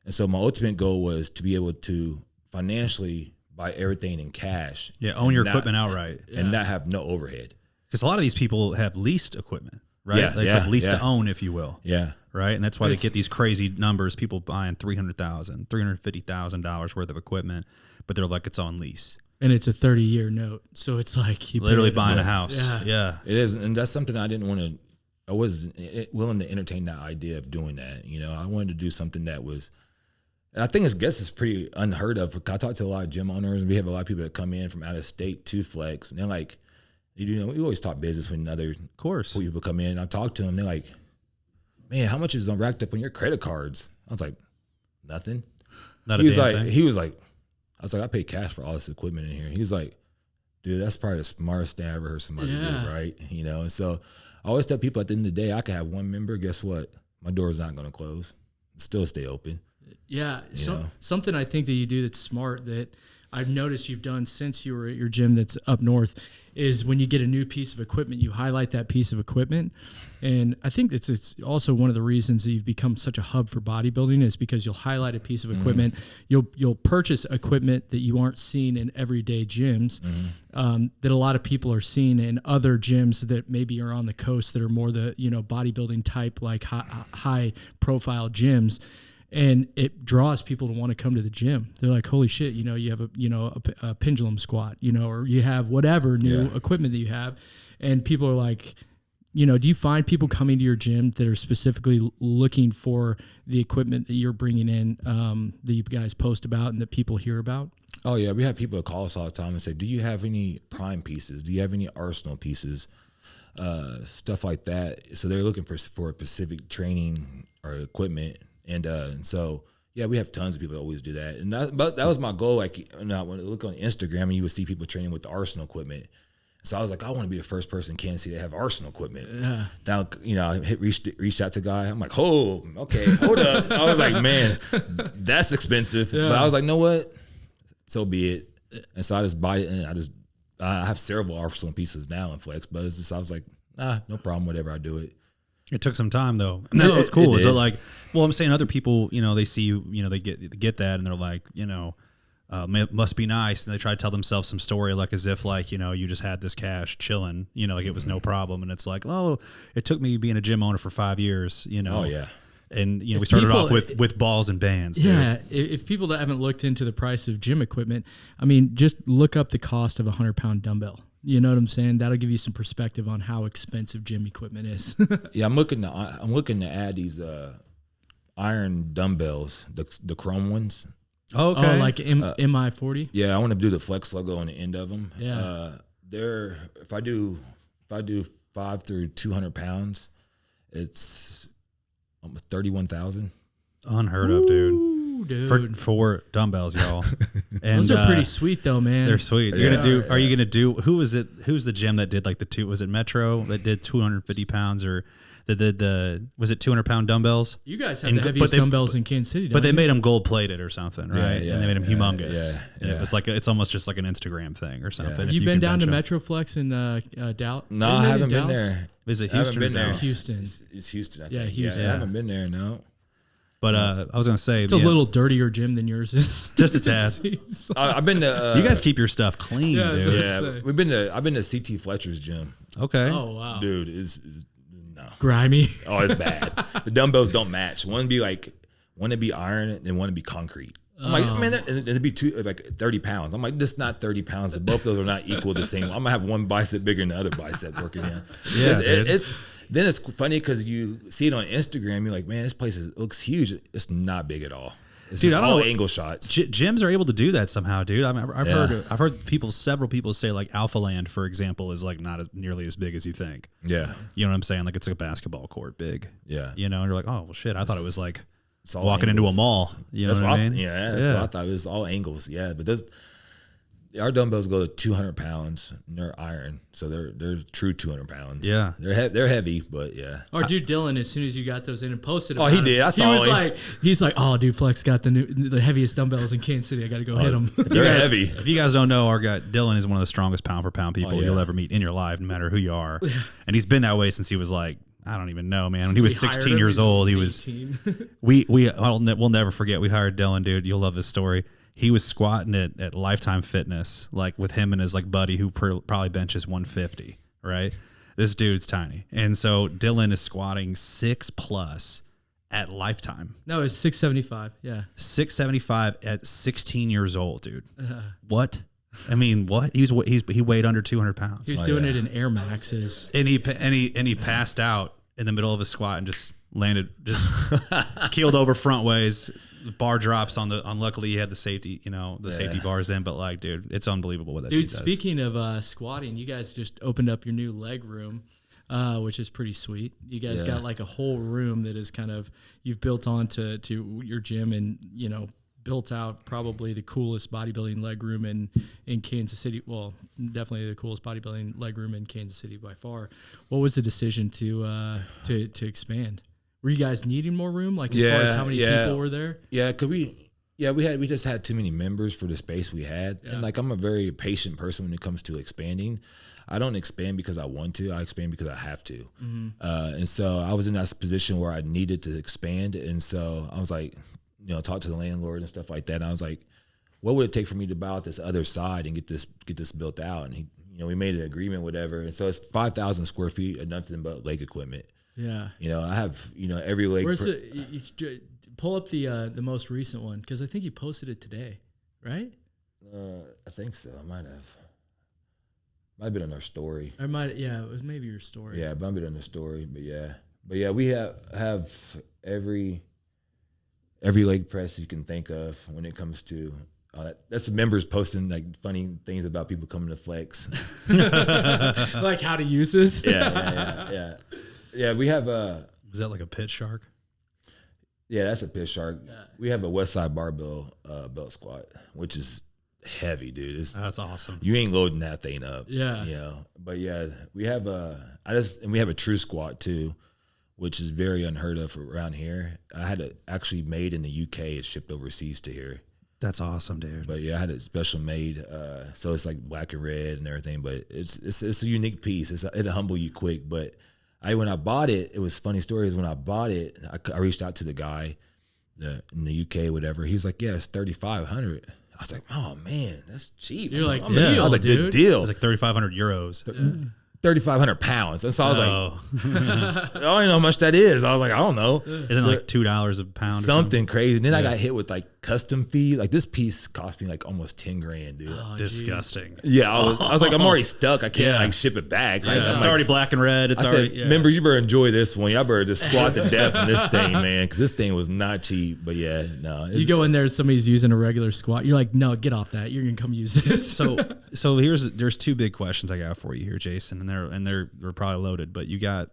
And so my ultimate goal was to be able to financially buy everything in cash. Yeah, own your equipment outright. And not have no overhead. Because a lot of these people have leased equipment, right? Yeah, It's like lease to own, if you will. Yeah. Right? And that's why they get these crazy numbers, people buying $300,000, $350,000 worth of equipment, but they're like, it's on lease. And it's a 30-year note. So it's like you literally buying a house. Yeah. It is. And that's something I wasn't willing to entertain that idea of doing that. I wanted to do something that was, I think it's pretty unheard of. I talk to a lot of gym owners, and we have a lot of people that come in from out of state to Flex, and they're like, we always talk business when other people come in. I talk to them, they're like, man, how much is racked up on your credit cards? I was like, nothing. Not a damn thing. He was like, I was like, I pay cash for all this equipment in here. He was like, dude, that's probably the smartest thing I ever heard somebody do, right? And so I always tell people at the end of the day, I could have one member. Guess what? My door is not going to close. Still stay open. Yeah. Something I think that you do that's smart that I've noticed you've done since you were at your gym that's up north is when you get a new piece of equipment, you highlight that piece of equipment. And I think it's also one of the reasons that you've become such a hub for bodybuilding is because you'll highlight a piece of equipment. You'll purchase equipment that you aren't seeing in everyday gyms, that a lot of people are seeing in other gyms that maybe are on the coast that are more the, bodybuilding type, like high profile gyms. And it draws people to want to come to the gym. They're like, holy shit, you have a pendulum squat, or you have whatever new equipment that you have. And people are like, do you find people coming to your gym that are specifically looking for the equipment that you're bringing in, that you guys post about and that people hear about? Oh yeah. We have people that call us all the time and say, do you have any prime pieces? Do you have any arsenal pieces? Stuff like that. So they're looking for specific training or equipment. And so, yeah, we have tons of people that always do that. But that was my goal. Like, when I look on Instagram and you would see people training with the Arsenal equipment. So I was like, I want to be the first person in Kansas City to have Arsenal equipment. Yeah. Down, I reached out to a guy. I'm like, oh, okay, hold up. I was like, man, that's expensive. Yeah. But I was like, know what? So be it. And so I just buy it, and I have several Arsenal pieces now in Flex, but it's just, I was like, no problem, whatever, I do it. It took some time though, and that's what's cool. It So did. like, well, I'm saying other people, they see you, they get that, and they're like, must be nice, and they try to tell themselves some story like as if like you just had this cash chilling, like it was no problem, and it's like, oh, it took me being a gym owner for 5 years, Oh yeah. And we started off with balls and bands. Yeah, Dude. if people that haven't looked into the price of gym equipment, I mean, just look up the cost of a 100-pound dumbbell. You know what I'm saying? That'll give you some perspective on how expensive gym equipment is. Yeah, I'm looking to add these iron dumbbells, the chrome ones. Okay. Oh, like MI40? Yeah, I want to do the Flex logo on the end of them. Yeah. They're if I do 5 through 200 pounds, it's almost 31,000. Unheard of, dude. Ooh, dude. For dumbbells, y'all. And Those are pretty sweet though, man. They're sweet. Are you gonna do? Who's the gym that did like the two? Was it Metro that did 250 pounds or that did was it 200-pound dumbbells? You guys have the heaviest dumbbells in Kansas City, but they you? made them gold plated or something, right? Yeah, and they made them humongous. yeah. It's almost just like an Instagram thing or something. Have you been down to Metroflex in Dallas? No, I haven't been there. Is it I haven't Houston? been Or there. Dallas? Houston. It's Houston, I think. Yeah, Houston. I haven't been there, no. But I was gonna say It's a little dirtier gym than yours is. just a tad. I've been to. You guys keep your stuff clean, Yeah, that's dude. what- Yeah, I've been to CT Fletcher's gym. Okay. Oh wow, Dude, no. grimy. Oh, it's bad. The dumbbells don't match. One to be iron and one to be concrete. I'm like, man, it'd be like 30 pounds. I'm like, this is not 30 pounds. Both of those are not equal the same. I'm gonna have one bicep bigger than the other bicep working in. Yeah, Then it's funny because you see it on Instagram. You're like, man, this place looks huge. It's not big at all. It's Dude, just I don't all know. Angle shots. Gyms are able to do that somehow, dude. I mean, I've Yeah. heard several people say like Alpha Land, for example, is like not nearly as big as you think. Yeah, You know what I'm saying? Like it's like a basketball court big. yeah. And you're like, oh well, shit. I thought it was like It's all walking into a angles. mall. You know That's what I mean? That's what I thought. It was all angles. Yeah, but our dumbbells go to 200 pounds. And they're iron, so they're true 200 pounds. Yeah. they're heavy, but yeah. Our dude Dylan, as soon as you got those in and posted, Oh, about he it, did. I saw him. He's like, oh, dude, Flex got the heaviest dumbbells in Kansas City. I got to go hit them. They're heavy. If you guys don't know, our guy Dylan is one of the strongest pound for pound people Oh, yeah. you'll ever meet in your life, no matter who you are. And he's been that way since he was like, I don't even know, man. When he was 16 years old, he was. 18. We'll never forget. We hired Dylan, dude. You'll love his story. He was squatting at Lifetime Fitness, like with him and his like buddy who probably benches 150. Right, this dude's tiny, and so Dylan is squatting 6+ at Lifetime. No, it's 675. Yeah. 675 at 16 years old, dude. What? I mean, what? He weighed under 200 pounds, He was doing it in Air Maxes. and he passed out in the middle of his squat and just keeled over front ways. The bar drops luckily he had the safety, safety bars in, but like, dude, it's unbelievable what that dude does. Speaking of squatting, you guys just opened up your new leg room, which is pretty sweet. You guys got like a whole room that is kind of, you've built onto your gym and, built out probably the coolest bodybuilding leg room in Kansas City. Well, definitely the coolest bodybuilding leg room in Kansas City by far. What was the decision to expand? Were you guys needing more room? Like as far as how many people were there? Yeah, cause we just had too many members for the space we had. Yeah. And like, I'm a very patient person when it comes to expanding. I don't expand because I want to. I expand because I have to. Mm-hmm. And so I was in that position where I needed to expand. And so I was like, talk to the landlord and stuff like that. And I was like, what would it take for me to buy out this other side and get this built out? And we made an agreement, whatever. And so it's 5,000 square feet of nothing but leg equipment. Yeah. I have, every leg. Where's pull up the most recent one, because I think you posted it today, right? I think so. I might have been on our story. It was maybe your story. Yeah, it might have been on the story, but yeah, we have every leg press you can think of when it comes to. That's the members posting like funny things about people coming to Flex. Like how to use this. Yeah. Yeah, we have Was that like a pit shark? Yeah, that's a pit shark. Yeah. We have a West Side barbell belt squat, which is heavy, dude. That's awesome. You ain't loading that thing up. Yeah. But yeah, we have we have a true squat too, which is very unheard of around here. I had it actually made in the UK. It's shipped overseas to here. That's awesome, dude. But yeah, I had it special made. So it's like black and red and everything, but it's a unique piece. It'll humble you quick. But when I bought it, it was funny stories. When I bought it, I reached out to the guy in the UK, whatever. He was like, yeah, it's $3,500. I was like, oh man, that's cheap. You're like, I was like, dude. good deal. It was like 3,500 euros. 3,500 pounds. And so I was like, I don't know how much that is. I was like, I don't know. Isn't it like $2 a pound? Something crazy. And then I got hit with like custom fee. Like this piece cost me like almost 10 grand, dude. Oh, disgusting. Yeah, I was like, I'm already stuck. I can't like ship it back. Like, It's already black and red. It's already. Said, members, you better enjoy this one. Y'all better just squat to death in this thing, man, because this thing was not cheap. But yeah, no. You go in there, somebody's using a regular squat. You're like, no, get off that. You're gonna come use this. So there's two big questions I got for you here, Jason, and they're probably loaded. But you got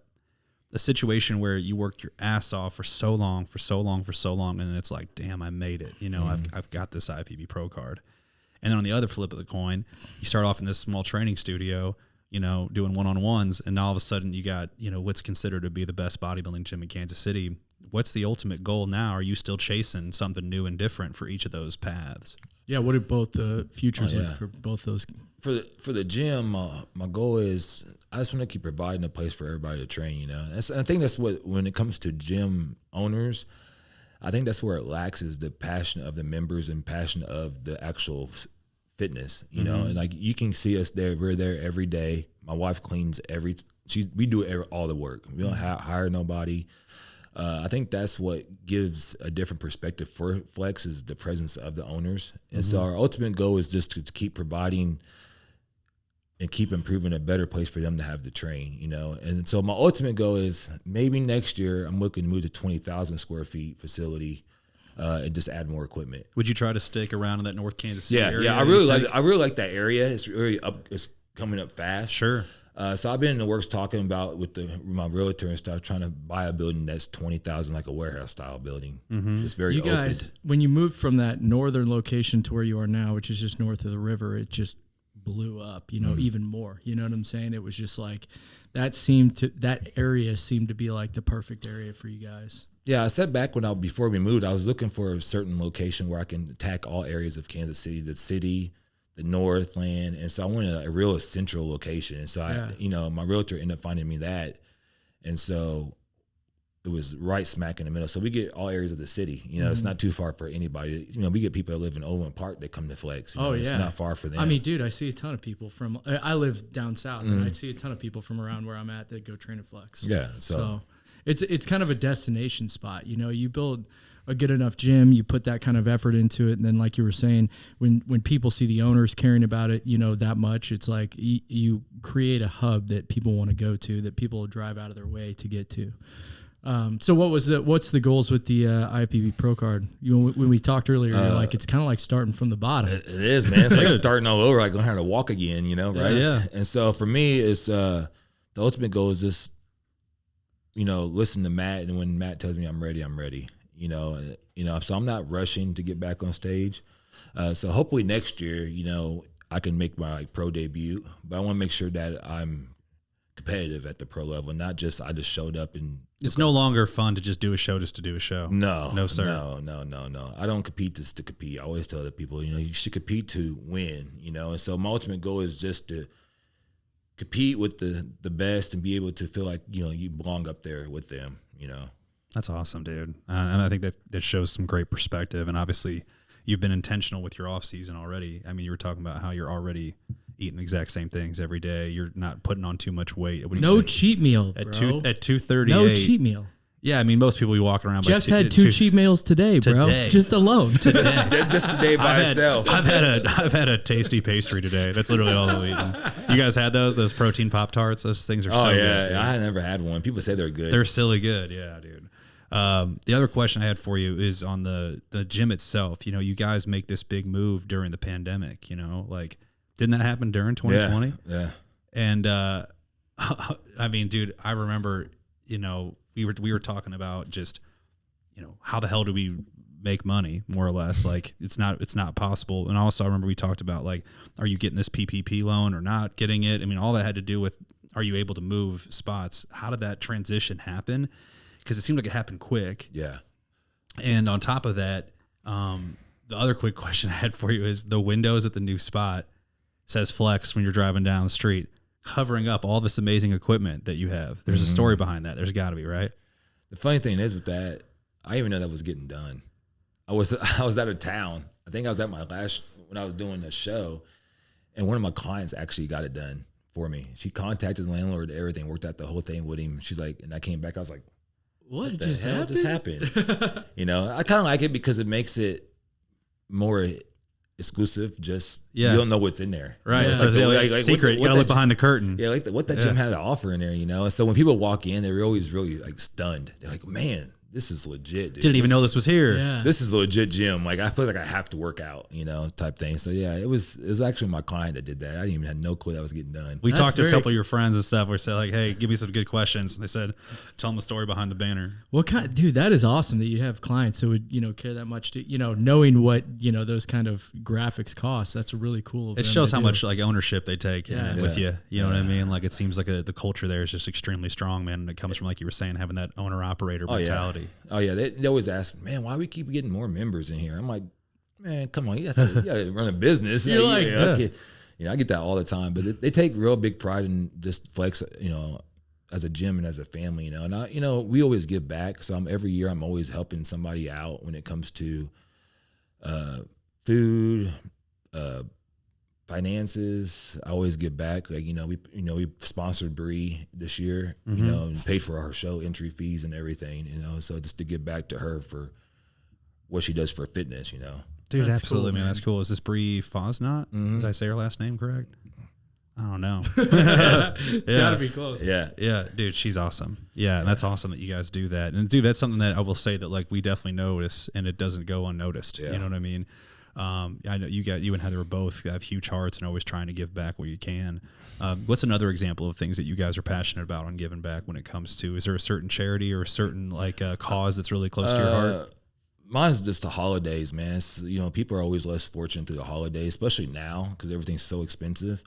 a situation where you worked your ass off for so long, and then it's like, damn, I made it. You know, I've got this IFBB Pro card. And then on the other flip of the coin, you start off in this small training studio, you know, doing one-on-ones, and all of a sudden you got, you know, what's considered to be the best bodybuilding gym in Kansas City. What's the ultimate goal now? Are you still chasing something new and different for each of those paths? Yeah, what do both the futures look for both those? For the gym, my goal is I just want to keep providing a place for everybody to train. You know, I think that's what, when it comes to gym owners, I think that's where it lacks, is the passion of the members and passion of the actual fitness. You know, and like you can see us there. We're there every day. My wife cleans we do all the work. We don't hire nobody. I think that's what gives a different perspective for Flex, is the presence of the owners. And so our ultimate goal is just to keep providing and keep improving a better place for them to have to train, you know? And so my ultimate goal is maybe next year I'm looking to move to 20,000 square feet facility and just add more equipment. Would you try to stick around in that North Kansas City area? Yeah, I really like that area. It's really it's coming up fast. Sure. So I've been in the works talking about with my realtor and stuff, trying to buy a building that's 20,000, like a warehouse style building. It's very open. You guys, when you moved from that northern location to where you are now, which is just north of the river, it just blew up, you know, even more. You know what I'm saying? It was just like that area seemed to be like the perfect area for you guys. Yeah, I said back before we moved, I was looking for a certain location where I can attack all areas of Kansas City, the Northland, and so I wanted a real central location. And so my realtor ended up finding me that, and so it was right smack in the middle. So we get all areas of the city. You know, it's not too far for anybody. You know, we get people that live in Overland Park that come to Flex. You know, it's not far for them. I mean, dude, I see a ton of people from. I live down south, and I see a ton of people from around where I'm at that go train at Flex. Yeah, so it's kind of a destination spot. You know, you build a good enough gym, you put that kind of effort into it, and then like you were saying, when people see the owners caring about it, you know, that much, it's like you create a hub that people want to go to, that people will drive out of their way to get to. So what's the goals with the IFBB Pro card? When we talked earlier, you're like, it's kind of like starting from the bottom. It is, man. It's like starting all over, like learning how to walk again, you know, right? Yeah. And so for me, it's the ultimate goal is just, you know, listen to Matt, and when Matt tells me I'm ready, I'm ready. You know, so I'm not rushing to get back on stage. So hopefully next year, you know, I can make my pro debut, but I want to make sure that I'm competitive at the pro level, not just I just showed up and. It's no longer fun to just do a show just to do a show. No, sir. No. I don't compete just to compete. I always tell the people, you know, you should compete to win. You know, and so my ultimate goal is just to compete with the best and be able to feel like, you know, you belong up there with them. You know. That's awesome, dude. And I think that shows some great perspective. And obviously, you've been intentional with your off season already. I mean, you were talking about how you're already eating the exact same things every day. You're not putting on too much weight. No cheat meal, bro. At 2:38. No cheat meal. Yeah, I mean, most people be walking around. Jeff's had two cheat meals today, bro. Just alone. Just today by itself. I've had a tasty pastry today. That's literally all I've eaten. You guys had those protein Pop-Tarts? Those things are so good. Yeah, I never had one. People say they're good. They're silly good. Yeah, dude. The other question I had for you is on the gym itself. You know, you guys make this big move during the pandemic, you know, like, didn't that happen during 2020? Yeah. And, I mean, dude, I remember, you know, we were talking about just, you know, how the hell do we make money, more or less. Like it's not possible. And also I remember we talked about like, are you getting this PPP loan or not getting it? I mean, all that had to do with, are you able to move spots? How did that transition happen? Because it seemed like it happened quick. Yeah. And on top of that, the other quick question I had for you is the windows at the new spot says flex when you're driving down the street, covering up all this amazing equipment that you have. There's a story behind that. There's got to be, right? The funny thing is with that, I didn't even know that was getting done. I was out of town. I think I was at my last, when I was doing a show, and one of my clients actually got it done for me. She contacted the landlord, everything, worked out the whole thing with him. She's like, and I came back, I was like, what the just hell happened? just happened? You know, I kind of like it because it makes it more exclusive. Just you don't know what's in there, right? Yeah. So like secret. You gotta look behind the curtain. Yeah, like what that gym had to offer in there, you know. And so when people walk in, they're always really like stunned. They're like, "Man, this is legit." Dude. Didn't even know this was here. Yeah. This is a legit gym. Like I feel like I have to work out, you know, type thing. So yeah, it was actually my client that did that. I didn't even have no clue that was getting done. We That's talked to a very- couple of your friends and stuff. We said like, "Hey, give me some good questions." And they said, "Tell them the story behind the banner." What kind, dude? That is awesome that you have clients who would, care that much to, knowing what those kind of graphics cost. That's really cool. of It them shows to how do. much like ownership they take in it with you. You know what I Yeah. mean? Like it seems like the culture there is just extremely strong, man. And it comes from, like you were saying, having that owner operator mentality. Oh yeah, they always ask, man, why we keep getting more members in here? I'm like, man, come on, you gotta run a business. You're like, I get that all the time, but they take real big pride in just flex, as a gym and as a family, and we always give back. So every year I'm always helping somebody out when it comes to food, finances. I always give back. Like, we sponsored Bree this year, and paid for her show entry fees and everything, so just to give back to her for what she does for fitness, Dude, That's absolutely, cool, man. man. That's cool. Is this Bree Fosnot? Did I say her last name correct? I don't know. It's gotta be close. Yeah. Yeah, dude, she's awesome. Yeah, and that's awesome that you guys do that. And dude, that's something that I will say that like we definitely notice, and it doesn't go unnoticed. Yeah. You know what I mean? I know you and Heather both have huge hearts and always trying to give back where you can. What's another example of things that you guys are passionate about on giving back when it comes to? Is there a certain charity or a certain cause that's really close to your heart? Mine's just the holidays, man. People are always less fortunate through the holidays, especially now because everything's so expensive.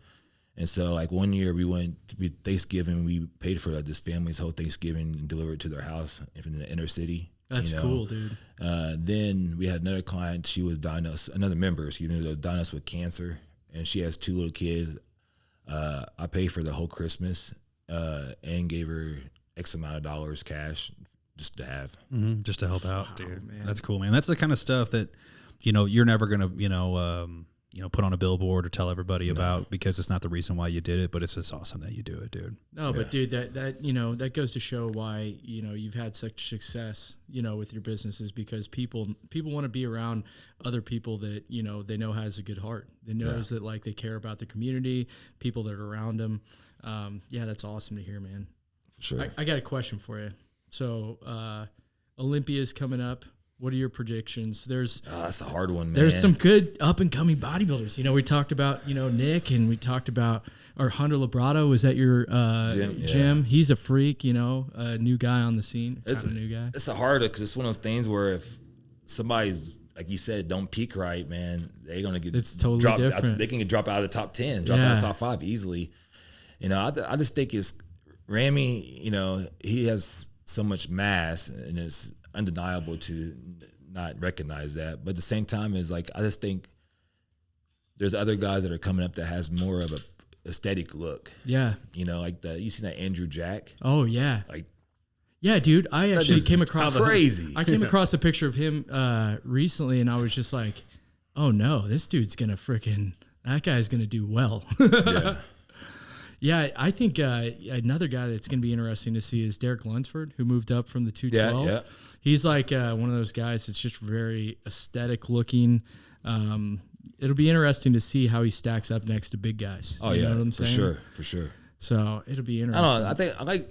And so, like, one year we went to Thanksgiving, we paid for this family's whole Thanksgiving and delivered it to their house in the inner city. That's cool, dude. Then we had another client. She was diagnosed, another member, was diagnosed with cancer, and she has 2 little kids. I paid for the whole Christmas and gave her X amount of dollars cash just to have. Just to help out, dude. Man. That's cool, man. That's the kind of stuff that, you're never going to, put on a billboard or tell everybody about because it's not the reason why you did it, but it's just awesome that you do it, dude. No, but dude, that goes to show why, you've had such success, with your businesses because people want to be around other people that, they know has a good heart. They knows that like they care about the community, people that are around them. That's awesome to hear, man. Sure. I got a question for you. So, Olympia's coming up. What are your predictions? That's a hard one, man. There's some good up and coming bodybuilders. We talked about, Nick, and we talked about our Hunter Labrado. Was that your Jim? He's a freak, a new guy on the scene. It's a new guy. It's a hard because it's one of those things where if somebody's, like you said, don't peak right, man, they're gonna get totally different. They can drop out of the top 10, drop out of the top 5 easily. I just think it's Ramy. He has so much mass, and it's undeniable to not recognize that. But at the same time, is like I just think there's other guys that are coming up that has more of a aesthetic look. Yeah. Like you see that Andrew Jack. Oh yeah. Like, yeah, dude. I actually came across crazy. I came across a picture of him recently, and I was just like, oh no, this dude's gonna that guy's gonna do well. Yeah. Yeah, I think another guy that's going to be interesting to see is Derek Lunsford, who moved up from the 212. Yeah. He's like one of those guys that's just very aesthetic looking. It'll be interesting to see how he stacks up next to big guys. Oh, you yeah, know what I'm saying? for sure. So it'll be interesting. I don't know. I think I like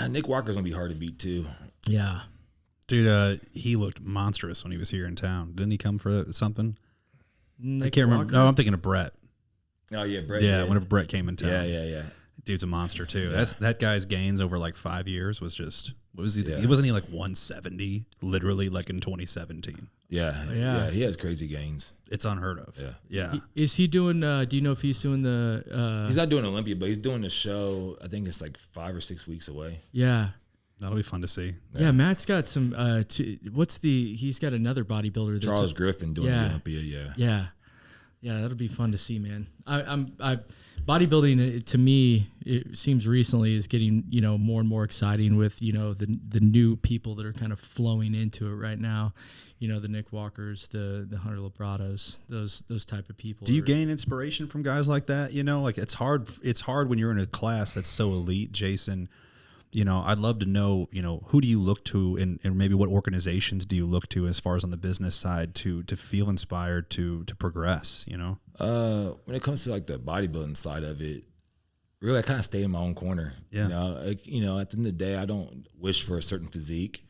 Nick Walker's going to be hard to beat, too. Yeah. Dude, he looked monstrous when he was here in town. Didn't he come for something? Nick I can't remember. Walker? No, I'm thinking of Brett. Oh, yeah, Brett. Yeah, whenever Brett came in town. Yeah. Dude's a monster too. That guy's gains over like 5 years was just What was he? Yeah. He wasn't he like 170 literally like in 2017. Yeah. He has crazy gains. It's unheard of. Yeah. Is he doing? Do you know if he's doing the? He's not doing Olympia, but he's doing the show. I think it's like 5 or 6 weeks away. Yeah. That'll be fun to see. Yeah, Matt's got some. He's got another bodybuilder. That's Charles Griffin doing the Olympia. Yeah, that'll be fun to see, man. Bodybuilding to me, it seems recently is getting more and more exciting with the new people that are kind of flowing into it right now. The Nick Walkers, the Hunter Labradas, those type of people. Do you gain inspiration from guys like that? Like it's hard when you're in a class that's so elite, Jason. I'd love to know, who do you look to and maybe what organizations do you look to as far as on the business side to feel inspired to progress, When it comes to like the bodybuilding side of it, really I kind of stay in my own corner. Yeah. At the end of the day, I don't wish for a certain physique.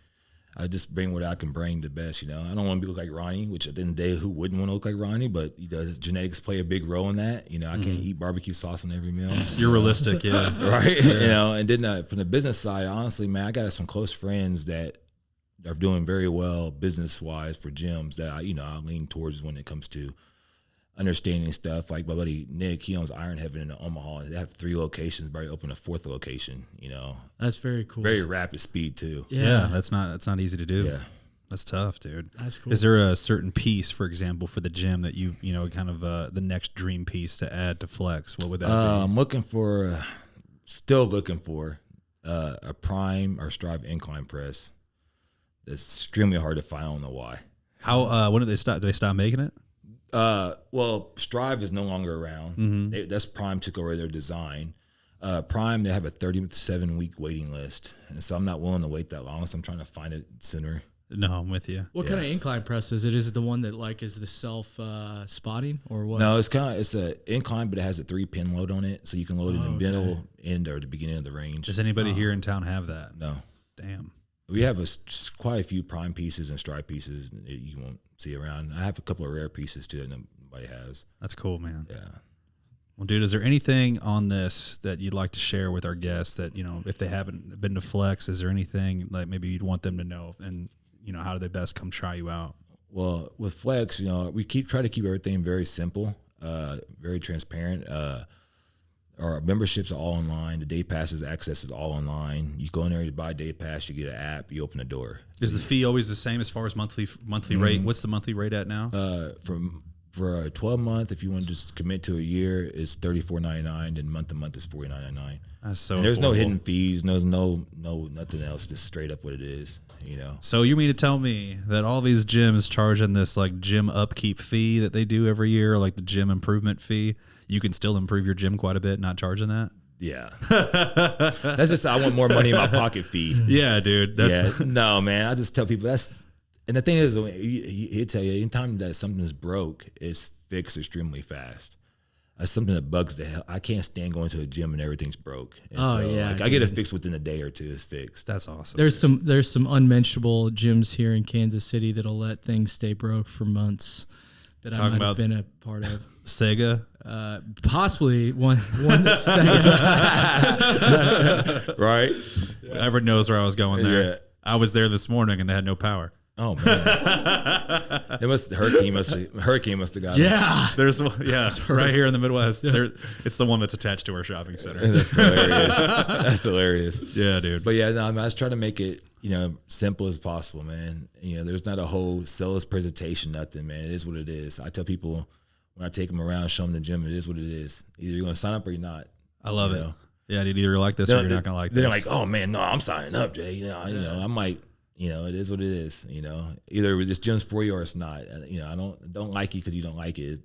I just bring what I can bring the best, I don't want to look like Ronnie, which at the end of the day, who wouldn't want to look like Ronnie? But genetics play a big role in that. I can't eat barbecue sauce on every meal. You're realistic, yeah. Right? Yeah. And then from the business side, honestly, man, I got some close friends that are doing very well business-wise for gyms that I lean towards when it comes to understanding stuff. Like my buddy Nick, he owns Iron Heaven in Omaha. They have 3 locations, but they open a 4th location. That's very cool. Very rapid speed too. Yeah, that's not easy to do. Yeah, that's tough, dude. That's cool. Is there a certain piece, for example, for the gym that you kind of the next dream piece to add to Flex? What would that be? I'm still looking for a Prime or Strive incline press. It's extremely hard to find. I don't know why. How? When did they stop? Did they stop making it? Well, Strive is no longer around. Mm-hmm. That's Prime took over their design. Prime, they have a 37-week waiting list, and so I'm not willing to wait that long. So I'm trying to find it sooner. No, I'm with you. What kind of incline press is it? Is it the one that is the self spotting or what? No, it's an incline, but it has a 3-pin load on it, so you can load it in the middle, end, or the beginning of the range. Does anybody here in town have that? No. Damn. We have quite a few Prime pieces and Strive pieces that you won't see around. I have a couple of rare pieces too that nobody has. That's cool, man. Yeah. Well, dude, is there anything on this that you'd like to share with our guests that, if they haven't been to Flex, is there anything like maybe you'd want them to know and, how do they best come try you out? Well, with Flex, we try to keep everything very simple, very transparent. Our memberships are all online. The day passes access is all online. You go in there, you buy a day pass, you get an app, you open the door. Is the fee always the same as far as monthly rate? What's the monthly rate at now? For a 12-month, if you want to just commit to a year, it's $34.99, and month to month is $49.99. That's so. And there's affordable. no hidden fees. There's no nothing else. Just straight up what it is. So you mean to tell me that all these gyms charging this like gym upkeep fee that they do every year, like the gym improvement fee, you can still improve your gym quite a bit, not charging that? Yeah. That's just I want more money in my pocket fee. Yeah, dude. No, man. I just tell people that's. And the thing is, he'll tell you, anytime that something is broke, it's fixed extremely fast. That's something that bugs the hell. I can't stand going to a gym and everything's broke. And I get it fixed within a day or two. It's fixed. That's awesome. There's some unmentionable gyms here in Kansas City that'll let things stay broke for months. That I might have been a part of. Sega? Possibly one that Sega. Right? Yeah. Everyone knows where I was going there. Yeah. I was there this morning and they had no power. Oh man! Hurricane must have got it. Yeah, there's right here in the Midwest. It's the one that's attached to our shopping center. That's hilarious. That's hilarious. Yeah, dude. But yeah, no, I was trying to make it simple as possible, man. There's not a whole sales presentation, nothing, man. It is what it is. I tell people when I take them around, show them the gym, it is what it is. Either you're going to sign up or you're not. I love it. Yeah, dude. Either you like this or you're not going to like this. They're like, oh man, no, I'm signing up, Jay. I'm like. It is what it is. Either this gym's for you or it's not. I don't like you because you don't like it.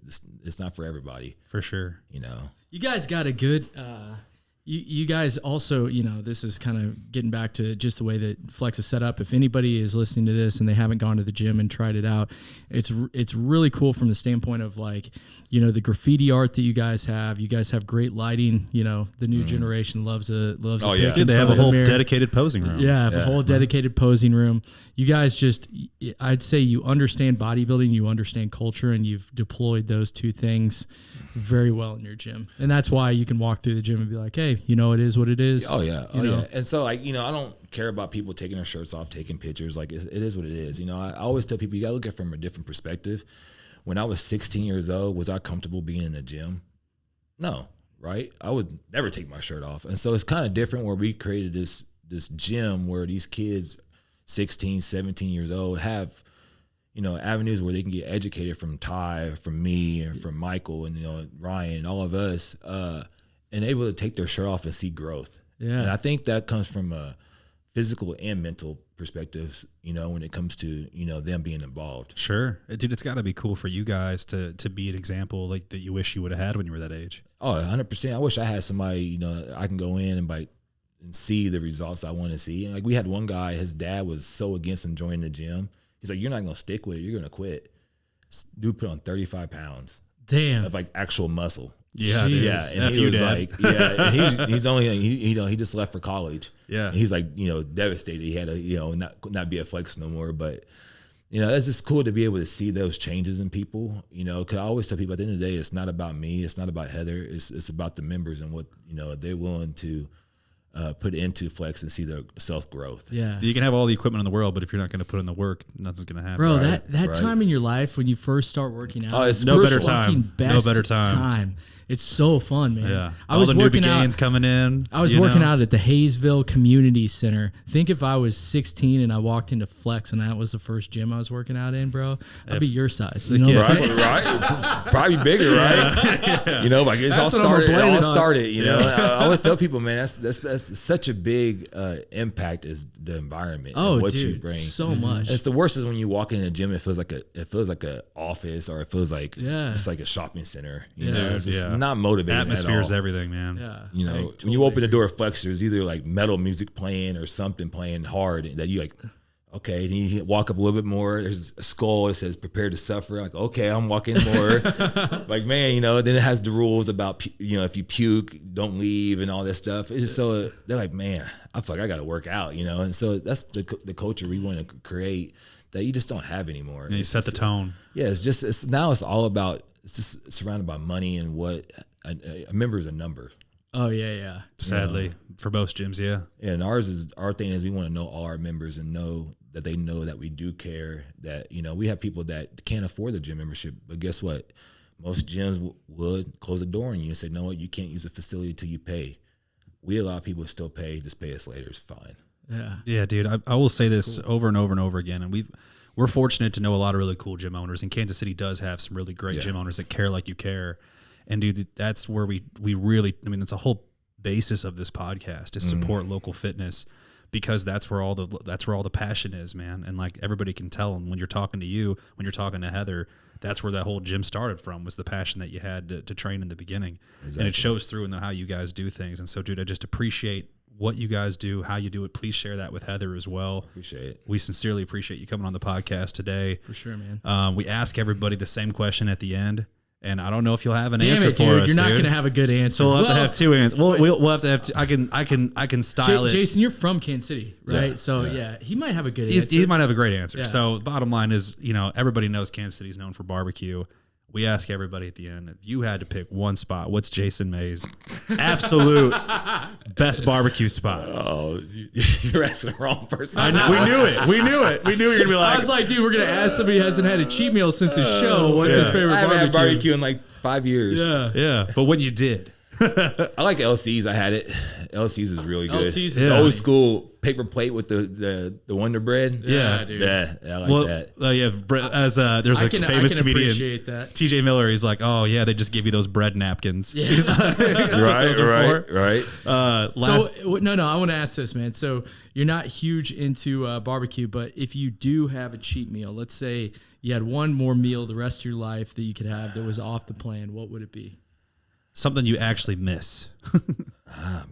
It's not for everybody. For sure. You guys got a good. You guys also, this is kind of getting back to just the way that Flex is set up. If anybody is listening to this and they haven't gone to the gym and tried it out, it's really cool from the standpoint of the graffiti art that you guys have. You guys have great lighting. The new generation loves a yeah. Dude, they have a whole dedicated posing room. Yeah, a whole dedicated posing room. You guys I'd say you understand bodybuilding, you understand culture, and you've deployed those two things very well in your gym. And that's why you can walk through the gym and be like, hey, hey, you know, it is what it is. Oh yeah, you know? yeah. And so like, you know, I don't care about people taking their shirts off, taking pictures. Like it is what it is. You know, I always tell people you gotta look at it from a different perspective. When I was 16 years old, was I comfortable being in the gym? No, right? I would never take my shirt off. And so it's kind of different where we created this gym where these kids 16, 17 years old have, you know, avenues where they can get educated from Ty, from me, and from Michael, and, you know, Ryan, all of us, and able to take their shirt off and see growth. Yeah. And I think that comes from a physical and mental perspectives, you know, when it comes to, you know, them being involved. Sure. Dude, it's got to be cool for you guys to be an example like that you wish you would have had when you were that age. Oh, 100%. I wish I had somebody, you know, I can go in and see the results I want to see. And like we had one guy, his dad was so against him joining the gym. He's like, you're not going to stick with it. You're going to quit. Dude put on 35 pounds Damn. of like actual muscle. Yeah, Jesus. Yeah, and he was like, yeah, and he's only, he just left for college. Yeah. And he's like, you know, devastated. He had to, you know, not be a flex no more. But, you know, it's just cool to be able to see those changes in people, you know, because I always tell people at the end of the day, it's not about me. It's not about Heather. It's about the members and what, you know, they're willing to put into flex and see their self growth. Yeah. You can have all the equipment in the world, but if you're not going to put in the work, nothing's going to happen. Bro, Right, that right. time in your life when you first start working out, Oh, it's No better crucial. time. fucking No best better time. It's so fun, man. Yeah. I all was the new working out. gains coming in. I was you working know? out at the Hayesville Community Center. Think if I was 16 and I walked into Flex and that was the first gym I was working out in, bro, I'd be your size. You know what I'm saying? Right? Probably bigger, right? You know, like it's That's all what I'm started. It blaming all on. started. You know, I always tell people, man, that's such a big impact is the environment. Oh, and what dude, you bring. so much. It's the worst is when you walk in a gym. It feels like a office, or it feels like Yeah. it's like a shopping center. You Yeah. know, it's just Yeah. not motivating. Atmosphere is at all. everything, man. Yeah. You know, I when totally you open the agree. door of Flex, there's either like metal music playing or something playing hard that you like, okay, and you walk up a little bit more. There's a skull that says prepare to suffer. Like, okay, I'm walking more. Like, man, you know, then it has the rules about, you know, if you puke, don't leave and all this stuff. It's just so, they're like, man, I feel like I got to work out, you know? And so that's the culture we want to create that you just don't have anymore. And you set the tone. Yeah, now it's all about, it's just surrounded by money and what a member is a number. Oh, yeah. Sadly, for most gyms, yeah. And our thing is we want to know all our members and know that we do care, that, you know, we have people that can't afford the gym membership, but guess what? Most gyms would close the door on you and say, no, what, you can't use the facility till you pay. We allow people to still pay, just pay us later. It's fine. Yeah. Yeah, dude. I will say this over and over and over again, and we're fortunate to know a lot of really cool gym owners, and Kansas City does have some really great gym owners that care like you care. And dude, that's where we really, I mean, that's a whole basis of this podcast is support local fitness, because that's where all the passion is, man. And like everybody can tell, and when you're talking to you, when you're talking to Heather, that's where that whole gym started from, was the passion that you had to train in the beginning. Exactly. And it shows through in how you guys do things. And so, dude, I just appreciate what you guys do, how you do it. Please share that with Heather as well. Appreciate it. We sincerely appreciate you coming on the podcast today. For sure, man. We ask everybody the same question at the end, and I don't know if you'll have an Damn answer it, for dude. us. You're not dude. going to have a good answer. So we'll have to have two answers. We'll have to have two. I can style it. Jason, you're from Kansas City, right? Yeah, So, yeah. he might have a good answer. He might have a great answer. Yeah. So bottom line is, you know, everybody knows Kansas City is known for barbecue. We ask everybody at the end, if you had to pick one spot, what's Jason May's absolute best barbecue spot? Oh, you're asking the wrong person. I know. We knew it. We knew you were going to be like, I was like, dude, we're going to ask somebody who hasn't had a cheat meal since his show. What's his favorite I haven't barbecue? had barbecue in like 5 years. Yeah. yeah. But when you did, I like LC's. I had it. LC's is really good. LC's is It's Yeah. old school paper plate with the Wonder Bread. Yeah, dude. Yeah, I like that. yeah. There's I a can famous comedian, appreciate that. TJ Miller. He's like, oh yeah, they just give you those bread napkins. Yeah. He's like, that's what those are for. right. Last, No, I want to ask this, man. So you're not huge into barbecue, but if you do have a cheat meal, let's say you had one more meal the rest of your life that you could have that was off the plan, what would it be? something you actually miss.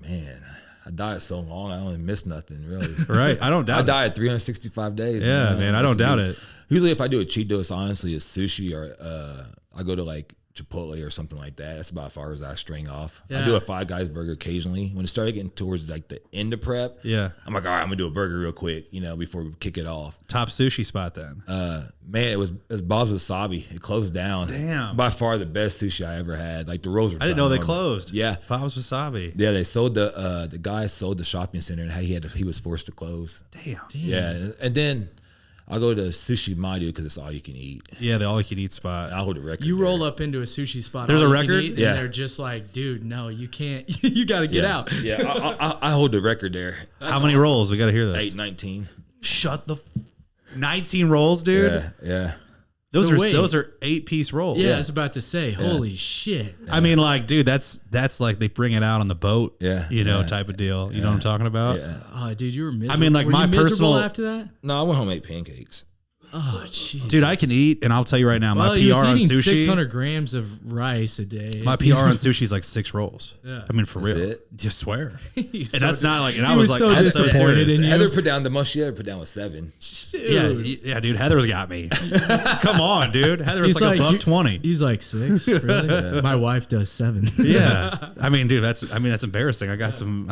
Man, I diet so long, I don't miss nothing really. Right. I don't doubt I it. diet 365 days. Yeah, man, I don't doubt it. Usually if I do a cheat day, it's honestly a sushi or I go to like Chipotle or something like that. That's about as far as I string off. Yeah. I do a Five Guys burger occasionally. When it started getting towards like the end of prep, Yeah. I'm like, all right, I'm gonna do a burger real quick, before we kick it off. Top sushi spot then. Man, it was Bob's Wasabi. It closed down. Damn. By far the best sushi I ever had. Like the rolls were I didn't know they ginormous. closed. Yeah. Bob's Wasabi. Yeah, they sold the guy sold the shopping center and he was forced to close. Damn. Yeah, and then I'll go to Sushi Maidu because it's all you can eat. Yeah, the all you can eat spot. I'll hold a record. You there. roll up into a sushi spot. There's all a you can record? eat, and Yeah. they're just like, dude, no, you can't. You got to get Yeah. out. Yeah, I hold the record there. How many rolls? We got to hear this. 819. Shut the 19 rolls, dude. Yeah, yeah. Those So are wait. those are 8-piece rolls. Yeah, I was about to say, holy shit. I mean, like, dude, that's like they bring it out on the boat. Yeah, Type of deal. You know what I'm talking about? Yeah. Oh, dude, you were miserable. I mean, like, Were my you miserable personal- after that? No, I went home and ate pancakes. Oh, jeez. Dude, I can eat, and I'll tell you right now, well, my he PR was on eating sushi. 600 grams of rice a day. My PR on sushi is like 6 rolls. Yeah. I mean, for That's real. it? Just swear. He's And so that's not like, and he I was was like, so I'm so disappointed serious. in you. Heather put down the most she ever put down was 7. Yeah, dude, Heather's got me. Come on, dude. Heather's He's like like, $1.20. He's like 6. Really? My wife does 7. Yeah. I mean, dude, that's embarrassing. I got some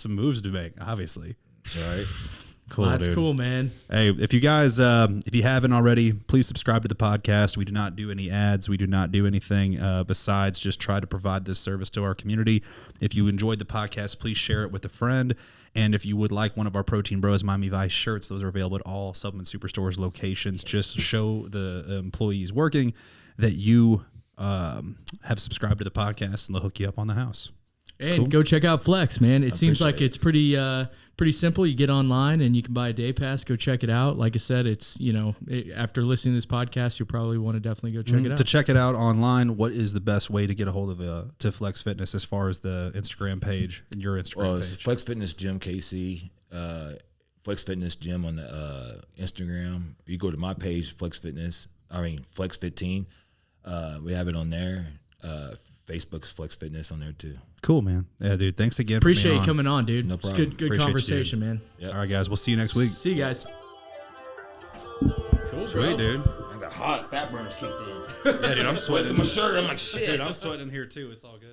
moves to make, obviously. Right. Cool, Well, that's dude. cool, man. Hey, if you guys, if you haven't already, please subscribe to the podcast. We do not do any ads. We do not do anything besides just try to provide this service to our community. If you enjoyed the podcast, please share it with a friend. And if you would like one of our Protein Bros Miami Vice shirts, those are available at all Supplement Superstores locations. Just show the employees working that you have subscribed to the podcast, and they'll hook you up on the house. And go check out Flex, man. It seems like appreciate it's pretty simple. You get online and you can buy a day pass. Go check it out. Like I said, it's after listening to this podcast, you'll probably want to definitely go check it out. To check it out online, what is the best way to get a hold of to Flex Fitness as far as the Instagram page and your Instagram Well, it's page? Flex Fitness Gym KC, Flex Fitness Gym on the Instagram. You go to my page, Flex 15. We have it on there. Facebook's Flex Fitness on there too. Cool, man. Yeah, dude. Thanks again. Appreciate for being you on. coming on, dude. No It's problem. good Appreciate you, conversation, man. Yep. All right, guys. We'll see you next week. See you guys. Cool, Sweet, dude. I got hot. Fat burners kicked in. Yeah, dude. I'm sweating. My shirt. I'm like, shit. Dude, I'm sweating in here too. It's all good.